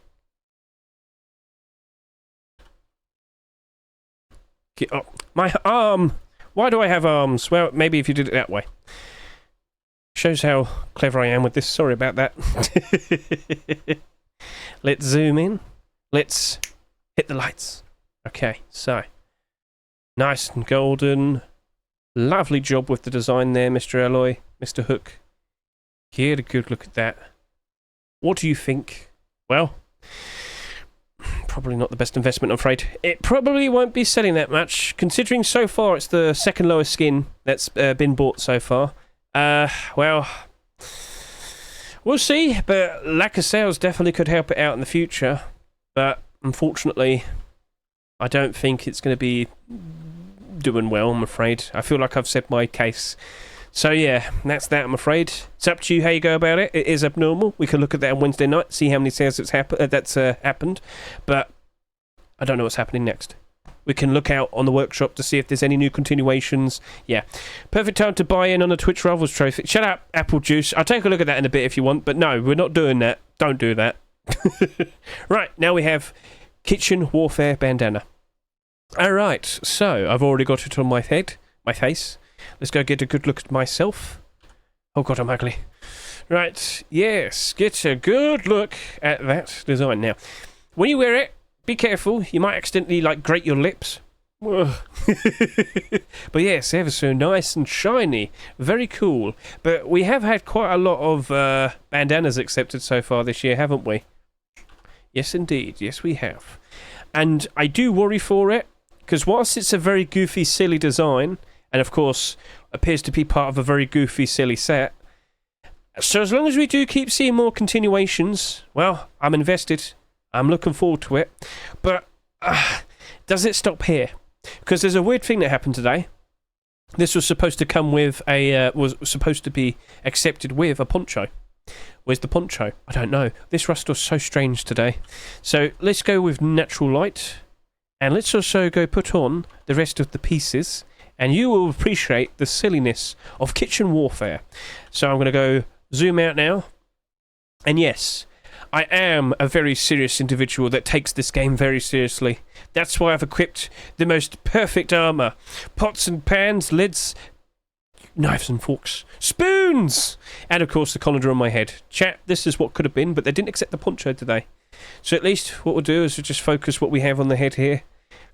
Oh, my arm! Why do I have arms? Well, maybe if you did it that way. Shows how clever I am with this. Sorry about that. Let's zoom in. Let's hit the lights. Okay, so. Nice and golden. Lovely job with the design there, Mr. Alloy. Mr. Hook. He had a good look at that. What do you think? Well, probably not the best investment, I'm afraid. It probably won't be selling that much, considering so far it's the second lowest skin that's been bought so far. Well, we'll see, but lack of sales definitely could help it out in the future. But unfortunately, I don't think it's going to be doing well, I'm afraid. I feel like I've said my case. So yeah, that's that, I'm afraid. It's up to you how you go about it. It is abnormal. We can look at that on Wednesday night, see how many sales that's happened. But I don't know what's happening next. We can look out on the workshop to see if there's any new continuations. Yeah. Perfect time to buy in on the Twitch Rivals trophy. Shut up, Apple Juice. I'll take a look at that in a bit if you want. But no, we're not doing that. Don't do that. Right, now we have Kitchen Warfare Bandana. Alright, so I've already got it on my head, my face. Let's go get a good look at myself. Oh god, I'm ugly. Right, yes, get a good look at that design. Now, when you wear it, be careful. You might accidentally, grate your lips. But yes, ever so nice and shiny. Very cool. But we have had quite a lot of bandanas accepted so far this year, haven't we? Yes, indeed. Yes, we have. And I do worry for it, because whilst it's a very goofy, silly design, and of course appears to be part of a very goofy, silly set, so as long as we do keep seeing more continuations, well, I'm invested. I'm looking forward to it. But does it stop here? Because there's a weird thing that happened today. This was supposed to come with was supposed to be accepted with a poncho. Where's the poncho? I don't know. This rust was so strange today. So let's go with natural light. And let's also go put on the rest of the pieces. And you will appreciate the silliness of kitchen warfare. So I'm going to go zoom out now. And yes, I am a very serious individual that takes this game very seriously. That's why I've equipped the most perfect armour. Pots and pans, lids, knives and forks, spoons! And of course the colander on my head. Chat, this is what could have been, but they didn't accept the poncho today. So at least what we'll do is we'll just focus what we have on the head here.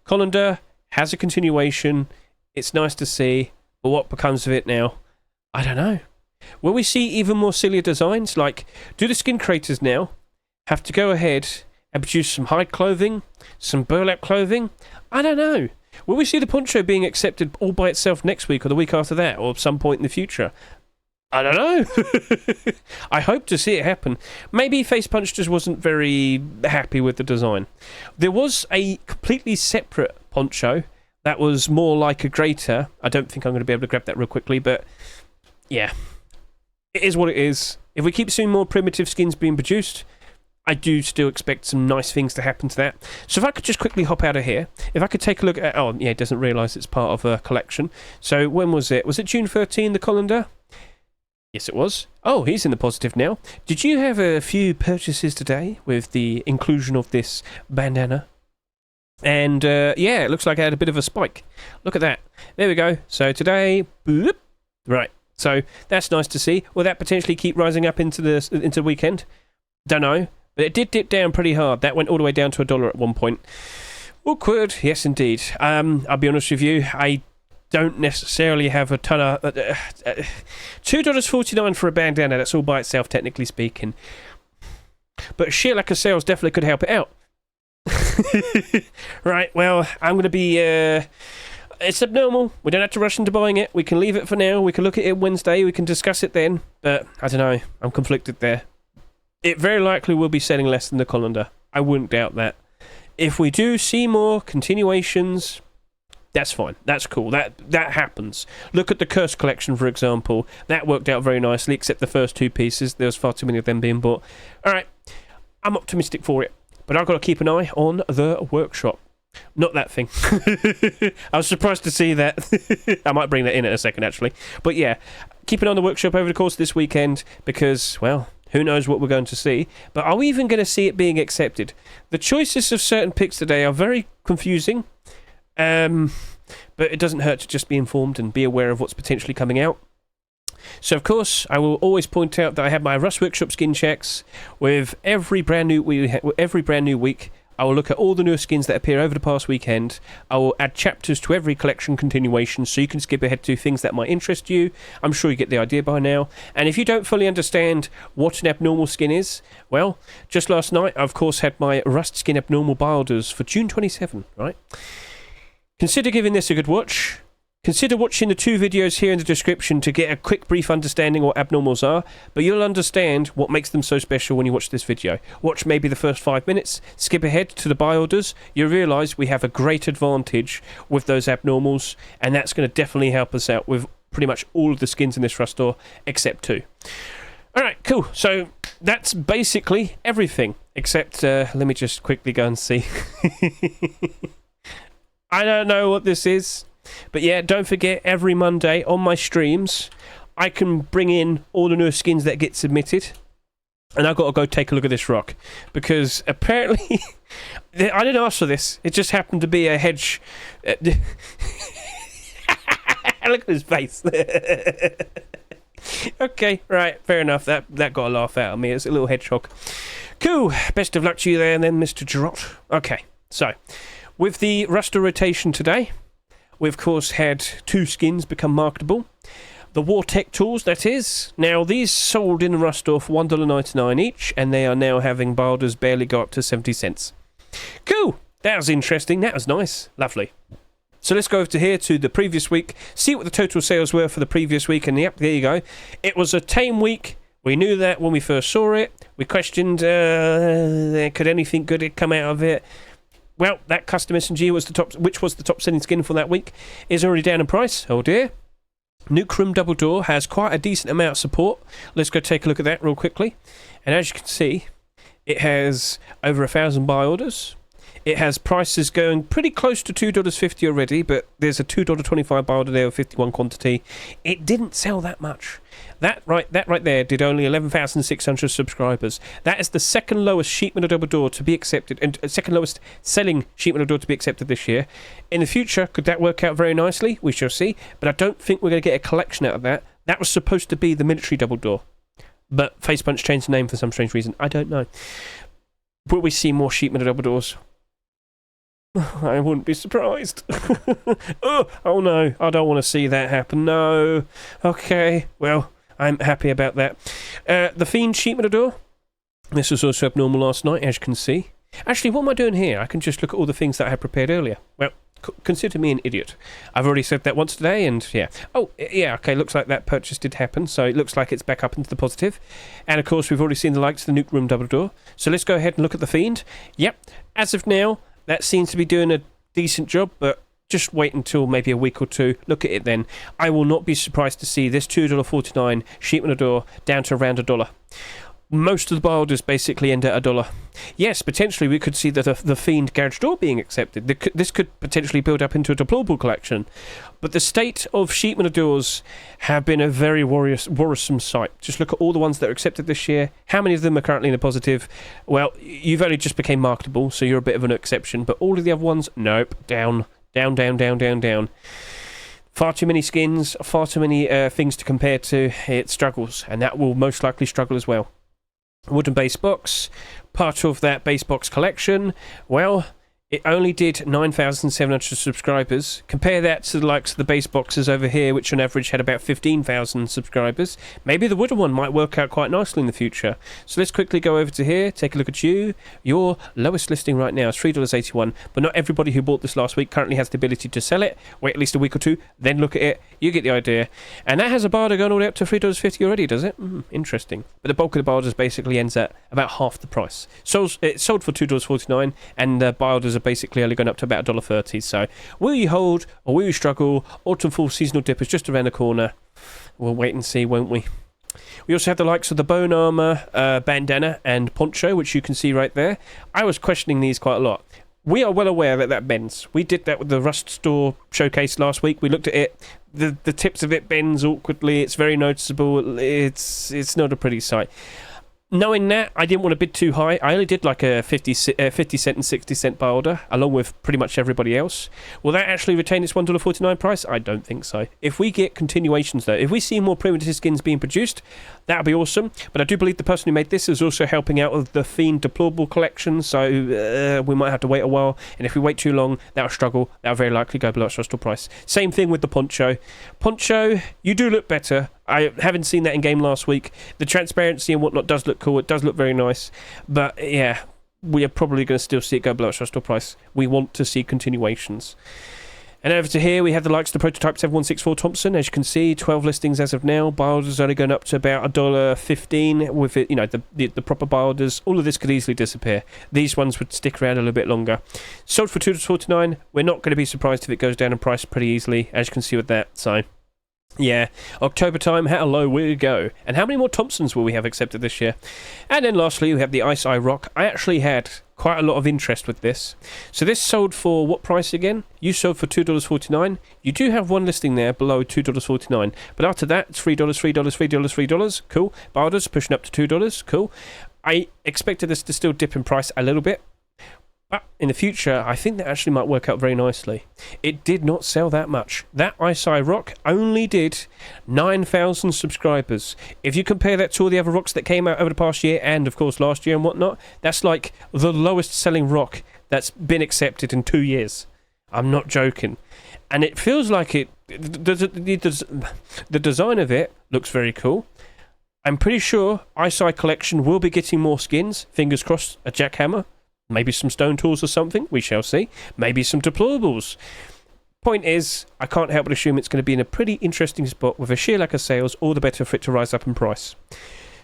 Colander has a continuation. It's nice to see, but what becomes of it now? I don't know. Will we see even more sillier designs? Like, do the skin creators now have to go ahead and produce some hide clothing, some burlap clothing? I don't know. Will we see the poncho being accepted all by itself next week or the week after that or some point in the future? I don't know. I hope to see it happen. Maybe Face Punch just wasn't very happy with the design. There was a completely separate poncho that was more like a grater. I don't think I'm going to be able to grab that real quickly, but yeah. It is what it is. If we keep seeing more primitive skins being produced, I do still expect some nice things to happen to that. So if I could just quickly hop out of here, if I could take a look at... Oh, yeah, it doesn't realise it's part of a collection. So when was it? Was it June 13, the colander? Yes, it was. Oh, he's in the positive now. Did you have a few purchases today with the inclusion of this bandana? And, yeah, it looks like I had a bit of a spike. Look at that. There we go. So today... Boop, right. So that's nice to see. Will that potentially keep rising up into the weekend? Don't know. But it did dip down pretty hard. That went all the way down to $1 at one point. Awkward. Yes, indeed. I'll be honest with you. I don't necessarily have a ton of... $2.49 for a bandana. That's all by itself, technically speaking. But sheer lack of sales definitely could help it out. Right, well, I'm going to be... It's abnormal. We don't have to rush into buying it. We can leave it for now. We can look at it Wednesday. We can discuss it then. But, I don't know. I'm conflicted there. It very likely will be selling less than the colander. I wouldn't doubt that. If we do see more continuations... That's fine. That's cool. That happens. Look at the Curse collection, for example. That worked out very nicely, except the first two pieces. There was far too many of them being bought. Alright. I'm optimistic for it. But I've got to keep an eye on the workshop. Not that thing. I was surprised to see that. I might bring that in a second, actually. But yeah, keep an eye on the workshop over the course of this weekend, because, well, who knows what we're going to see. But are we even going to see it being accepted? The choices of certain picks today are very confusing. But it doesn't hurt to just be informed and be aware of what's potentially coming out. So, of course, I will always point out that I have my Rust Workshop skin checks with every brand new week. I will look at all the newer skins that appear over the past weekend. I will add chapters to every collection continuation so you can skip ahead to things that might interest you. I'm sure you get the idea by now. And if you don't fully understand what an abnormal skin is, well, just last night I of course had my Rust Skin Abnormal buy orders for June 27, right? Consider giving this a good watch. Consider watching the 2 videos here in the description to get a quick brief understanding what abnormals are, but you'll understand what makes them so special when you watch this video. Watch maybe the first 5 minutes, skip ahead to the buy orders, you'll realise we have a great advantage with those abnormals, and that's going to definitely help us out with pretty much all of the skins in this Rust store, except 2. Alright, cool, so that's basically everything, except, let me just quickly go and see. I don't know what this is. But yeah, don't forget, every Monday on my streams, I can bring in all the newer skins that get submitted. And I've got to go take a look at this rock. Because apparently, I didn't ask for this. It just happened to be a Hedge. Look at his face. Okay, right, fair enough. That got a laugh out of me. It's a little hedgehog. Cool. Best of luck to you there, and then, Mr. Gerot. Okay, so, with the Ruster rotation today, we of course had 2 skins become marketable. The War Tech tools, that is. Now, these sold in the Rust store for $1.99 each, and they are now having buy orders barely go up to 70 cents. Cool! That was interesting. That was nice. Lovely. So let's go over to here to the previous week, see what the total sales were for the previous week, and yep, there you go. It was a tame week. We knew that when we first saw it. We questioned, could anything good come out of it? Well, that Custom SMG was the top, which was the top selling skin for that week, is already down in price. Oh dear. Nuke Room Double Door has quite a decent amount of support. Let's go take a look at that real quickly. And as you can see, it has over 1,000 buy orders. It has prices going pretty close to $2.50 already, but there's a $2.25 buy order there of 51 quantity. It didn't sell that much. That right there did only 11,600 subscribers. That is the second lowest sheet metal double door to be accepted, and second lowest selling sheet metal door to be accepted this year. In the future, could that work out very nicely? We shall see. But I don't think we're going to get a collection out of that. That was supposed to be the military double door, but Facepunch changed the name for some strange reason. I don't know. Will we see more sheet metal double doors? I wouldn't be surprised. Oh no, I don't want to see that happen. No. Okay, well, I'm happy about that. The Fiend sheet metal door. This was also abnormal last night, as you can see. Actually, what am I doing here? I can just look at all the things that I had prepared earlier. Well, consider me an idiot. I've already said that once today, and yeah. Oh, yeah, okay, looks like that purchase did happen, so it looks like it's back up into the positive. And of course, we've already seen the likes of the Nuke Room double door. So let's go ahead and look at the Fiend. Yep, as of now, that seems to be doing a decent job, but just wait until maybe a week or 2. Look at it then. I will not be surprised to see this $2.49 sheet metal door down to around $1. Most of the buy orders basically end at $1. Yes, potentially we could see the Fiend Garage Door being accepted. This could potentially build up into a deplorable collection. But the state of sheet metal doors have been a very worrisome sight. Just look at all the ones that are accepted this year. How many of them are currently in the positive? Well, you've only just became marketable, so you're a bit of an exception. But all of the other ones, nope, down, down, down, down, down, down. Far too many skins, far too many things to compare to. It struggles, and that will most likely struggle as well. Wooden base box, part of that base box collection. Well, it only did 9,700 subscribers. Compare that to the likes of the base boxes over here, which on average had about 15,000 subscribers. Maybe the wooden one might work out quite nicely in the future. So let's quickly go over to here, take a look at you. Your lowest listing right now is $3.81, but not everybody who bought this last week currently has the ability to sell it. Wait at least a week or 2, then look at it. You get the idea. And that has a barter going all the way up to $3.50 already, does it? Interesting. But the bulk of the barters basically ends at about half the price. So it sold for $2.49, and the buy orders are basically only going up to about $1.30. So will you hold or will you struggle? Autumn Fall seasonal dip is just around the corner. We'll wait and see, won't we? We also have the likes of the Bone Armor, Bandana and Poncho, which you can see right there. I was questioning these quite a lot. We are well aware that that bends. We did that with the Rust Store showcase last week. We looked at it. The tips of it bends awkwardly. It's very noticeable. It's not a pretty sight. knowing that, I didn't want to bid too high. I only did like a 50 cent and 60 cent buy order, along with pretty much everybody else. Will that actually retain its $1.49 price? I don't think so. If we get continuations, though, if we see more primitive skins being produced, that would be awesome. But I do believe the person who made this is also helping out with the Fiend Deplorable collection, so we might have to wait a while. And if we wait too long, that'll struggle. That'll very likely go below its restore price. Same thing with the Poncho. Poncho, you do look better. I haven't seen that in game last week. The transparency and whatnot does look cool. It does look very nice. But yeah, we are probably going to still see it go below its restore price. We want to see continuations. And over to here, we have the likes of the Prototype 7164 Thompson. As you can see, 12 listings as of now. Buy orders only going up to about $1.15 with it, you know, the proper buy orders. All of this could easily disappear. These ones would stick around a little bit longer. Sold for $2.49. We're not going to be surprised if it goes down in price pretty easily, as you can see with that. So yeah, October time, how low will we go? And how many more Thompsons will we have accepted this year? And then lastly, we have the Ice Eye Rock. I actually had quite a lot of interest with this. So this sold for what price again? You sold for $2.49. You do have one listing there below $2.49. But after that, it's $3, $3, $3, $3. Cool. Barders pushing up to $2. Cool. I expected this to still dip in price a little bit. But in the future, I think that actually might work out very nicely. It did not sell that much. That Ice Eye Rock only did 9,000 subscribers. If you compare that to all the other rocks that came out over the past year, and of course last year and whatnot, that's like the lowest selling rock that's been accepted in 2 years. I'm not joking. And it feels like the design of it looks very cool. I'm pretty sure Ice Eye Collection will be getting more skins. Fingers crossed, a jackhammer. Maybe some stone tools or something, we shall see. Maybe some deplorables. Point is, I can't help but assume it's going to be in a pretty interesting spot with a sheer lack of sales, all the better for it to rise up in price.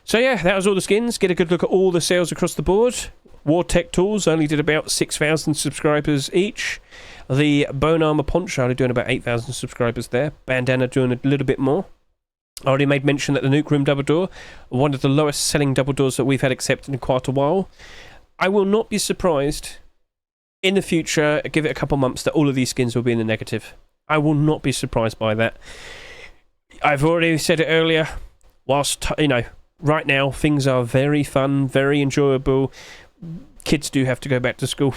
So yeah, that was all the skins. Get a good look at all the sales across the board. War Tech Tools only did about 6,000 subscribers each. The Bone Armor Poncho only doing about 8,000 subscribers there. Bandana doing a little bit more. I already made mention that the Nuke Room Double Door, one of the lowest selling double doors that we've had accepted in quite a while. I will not be surprised in the future, give it a couple months, that all of these skins will be in the negative. I will not be surprised by that. I've already said it earlier, whilst, you know, right now things are very fun, very enjoyable. Kids do have to go back to school.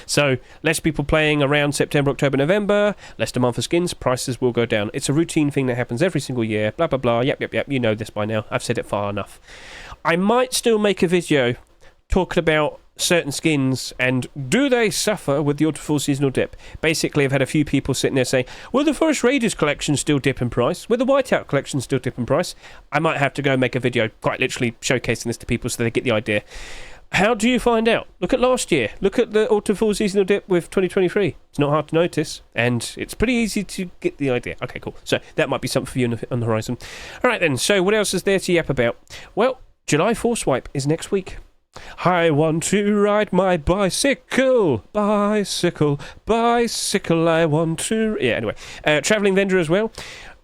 So, less people playing around September, October, November, less demand for skins, prices will go down. It's a routine thing that happens every single year, blah, blah, blah, yep, you know this by now. I've said it far enough. I might still make a video talking about certain skins and do they suffer with the auto-full seasonal dip. Basically, I've had a few people sitting there saying, will the Forest Raiders collection still dip in price? Will the Whiteout collection still dip in price? I might have to go and make a video quite literally showcasing this to people so they get the idea. How do you find out? Look at last year. Look at the auto-full seasonal dip with 2023. It's not hard to notice, and it's pretty easy to get the idea. Okay, cool. So that might be something for you on the horizon. All right then, so what else is there to yap about? Well, July Forcewipe is next week. I want to ride my bicycle, I want to... Yeah, anyway. Travelling vendor as well.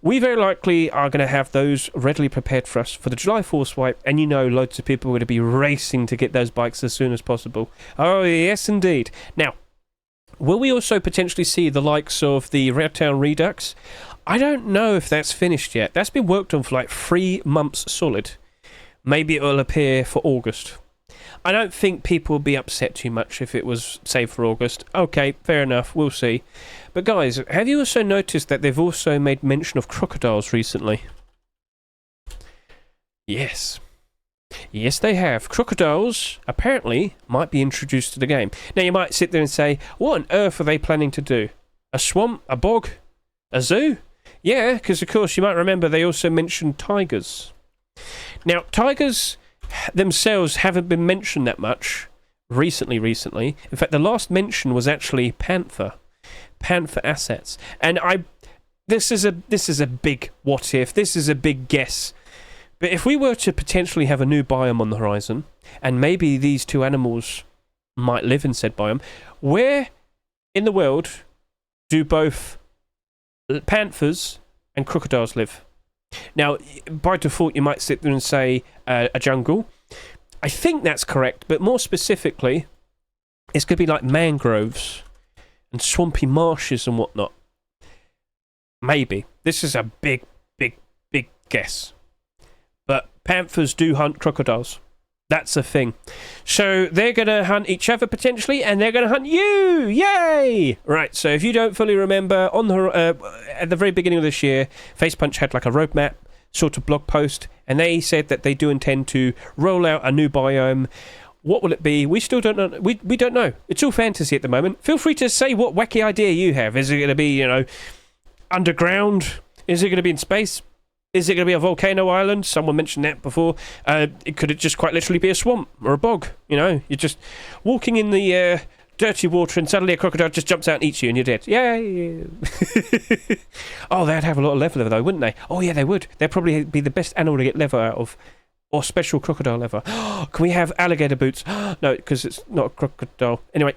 We very likely are going to have those readily prepared for us for the July Forcewipe, and you know loads of people are going to be racing to get those bikes as soon as possible. Oh, yes, indeed. Now, will we also potentially see the likes of the Redtown Redux? I don't know if that's finished yet. That's been worked on for like 3 months solid. Maybe it will appear for August. I don't think people would be upset too much if it was saved for August. Okay, fair enough, we'll see. But guys, have you also noticed that they've also made mention of crocodiles recently? Yes. Yes, they have. Crocodiles, apparently, might be introduced to the game. Now, you might sit there and say, what on earth are they planning to do? A swamp? A bog? A zoo? Yeah, because of course, you might remember they also mentioned tigers. Now, tigers themselves haven't been mentioned that much recently. In fact, the last mention was actually panther assets. And this is a big what if. This is a big guess. But if we were to potentially have a new biome on the horizon, and maybe these two animals might live in said biome, where in the world do both panthers and crocodiles live? Now, by default, you might sit there and say a jungle. I think that's correct, but more specifically, it's going to be like mangroves and swampy marshes and whatnot. Maybe. This is a big guess. But panthers do hunt crocodiles. That's a thing. So they're going to hunt each other potentially, and they're going to hunt you. Yay! Right, so if you don't fully remember, on the at the very beginning of this year, Facepunch had like a roadmap sort of blog post, and they said that they do intend to roll out a new biome. What will it be? We still don't know. We don't know. It's all fantasy at the moment. Feel free to say what wacky idea you have. Is it going to be, you know, underground? Is it going to be in space? Is it going to be a volcano island? Someone mentioned that before. Could it just quite literally be a swamp or a bog? You know, you're just walking in the dirty water and suddenly a crocodile just jumps out and eats you and you're dead. Yay! Oh, they'd have a lot of leather though, wouldn't they? Oh yeah, they would. They'd probably be the best animal to get leather out of. Or special crocodile leather. Can we have alligator boots? No, because it's not a crocodile. Anyway.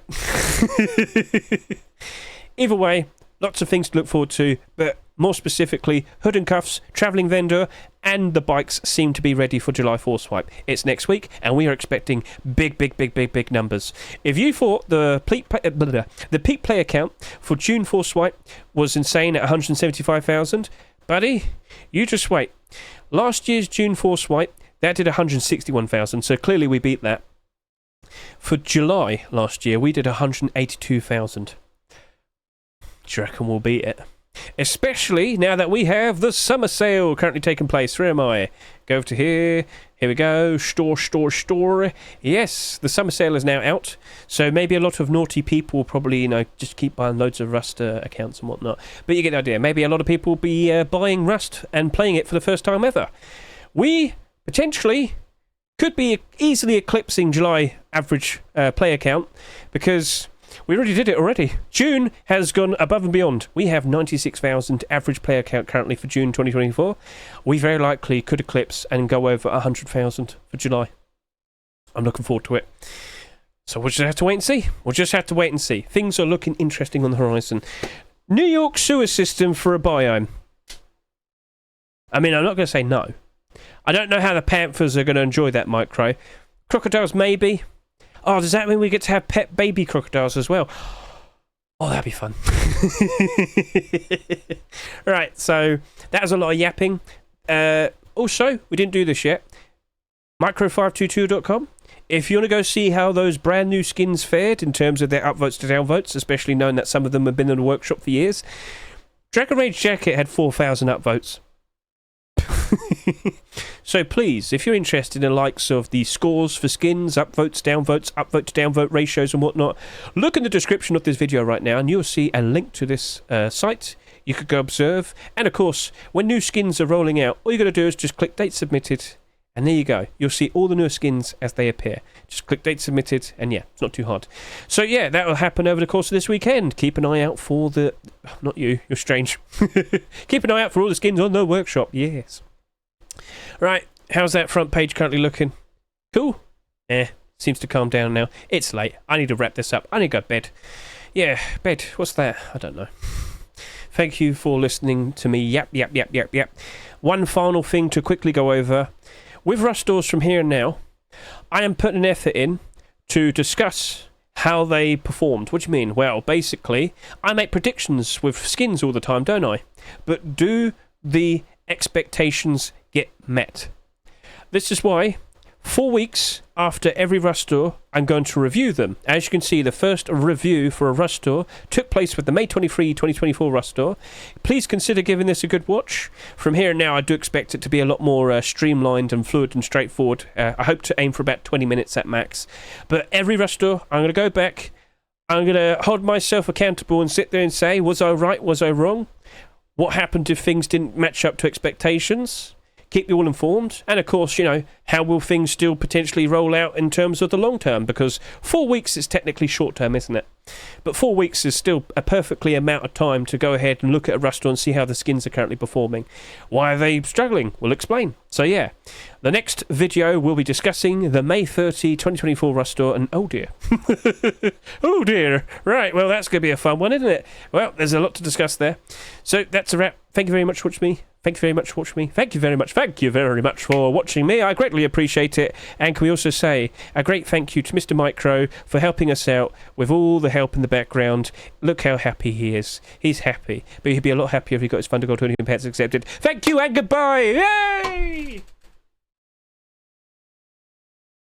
Either way, lots of things to look forward to, but more specifically, Hood and Cuffs, Travelling Vendor, and the bikes seem to be ready for July Forcewipe. It's next week, and we are expecting big numbers. If you thought the peak player count for June Forcewipe was insane at 175,000, buddy, you just wait. Last year's June Forcewipe, that did 161,000, so clearly we beat that. For July last year, we did 182,000. Do you reckon we'll beat it? Especially now that we have the summer sale currently taking place. Where am I? Go over to here. Here we go. Store. Yes, the summer sale is now out. So maybe a lot of naughty people will probably, you know, just keep buying loads of Rust accounts and whatnot. But you get the idea. Maybe a lot of people will be buying Rust and playing it for the first time ever. We potentially could be easily eclipsing July average player count because we already did it already. June has gone above and beyond. We have 96,000 average player count currently for June 2024. We very likely could eclipse and go over 100,000 for July. I'm looking forward to it. So we'll just have to wait and see. Things are looking interesting on the horizon. New York sewer system for a biome. I mean, I'm not going to say no. I don't know how the Panthers are going to enjoy that, Micro. Crocodiles, maybe. Oh, does that mean we get to have pet baby crocodiles as well? Oh, that'd be fun. Right, so that was a lot of yapping. Also, we didn't do this yet. Micro522.com. If you want to go see how those brand new skins fared in terms of their upvotes to downvotes, especially knowing that some of them have been in the workshop for years, Dragon Rage Jacket had 4,000 upvotes. So please, if you're interested in the likes of the scores for skins, upvotes, downvotes, upvote to downvote ratios and whatnot, look in the description of this video right now and you'll see a link to this site. You could go observe, and of course when new skins are rolling out, all you got to do is just click date submitted, and there you go. You'll see all the new skins as they appear. Just click date submitted, and yeah, it's not too hard. So yeah, that will happen over the course of this weekend. Keep an eye out for the... Not you, you're strange. Keep an eye out for all the skins on the workshop, yes. Right, how's that front page currently looking? Cool? Seems to calm down now. It's late. I need to wrap this up. I need to go to bed. Yeah, bed. What's that? I don't know. Thank you for listening to me. Yap. One final thing to quickly go over. With Rust stores from here and now, I am putting an effort in to discuss how they performed. What do you mean? Well, basically, I make predictions with skins all the time, don't I? But do the expectations get met? This is why 4 weeks after every Rust store, I'm going to review them. As you can see, the first review for a Rust store took place with the May 23, 2024 Rust store. Please consider giving this a good watch. From here and now, I do expect it to be a lot more streamlined and fluid and straightforward. I hope to aim for about 20 minutes at max. But every Rust store, I'm going to go back. I'm going to hold myself accountable and sit there and say, was I right? Was I wrong? What happened if things didn't match up to expectations? Keep you all informed. And of course, you know, how will things still potentially roll out in terms of the long term? Because 4 weeks is technically short term, isn't it? But 4 weeks is still a perfectly amount of time to go ahead and look at a Rust store and see how the skins are currently performing. Why are they struggling? We'll explain. So yeah, the next video we'll be discussing the May 30, 2024 Rust store, and oh dear. Oh dear. Right, well that's going to be a fun one, isn't it? Well, there's a lot to discuss there. So that's a wrap. Thank you very much for watching me. Thank you very much for watching me. Thank you very much for watching me. I greatly appreciate it. And can we also say a great thank you to Mr. Micro for helping us out with all the help in the background. Look how happy he is. He's happy. But he'd be a lot happier if he got his Thunder Gold 20 pets accepted. Thank you and goodbye. Yay!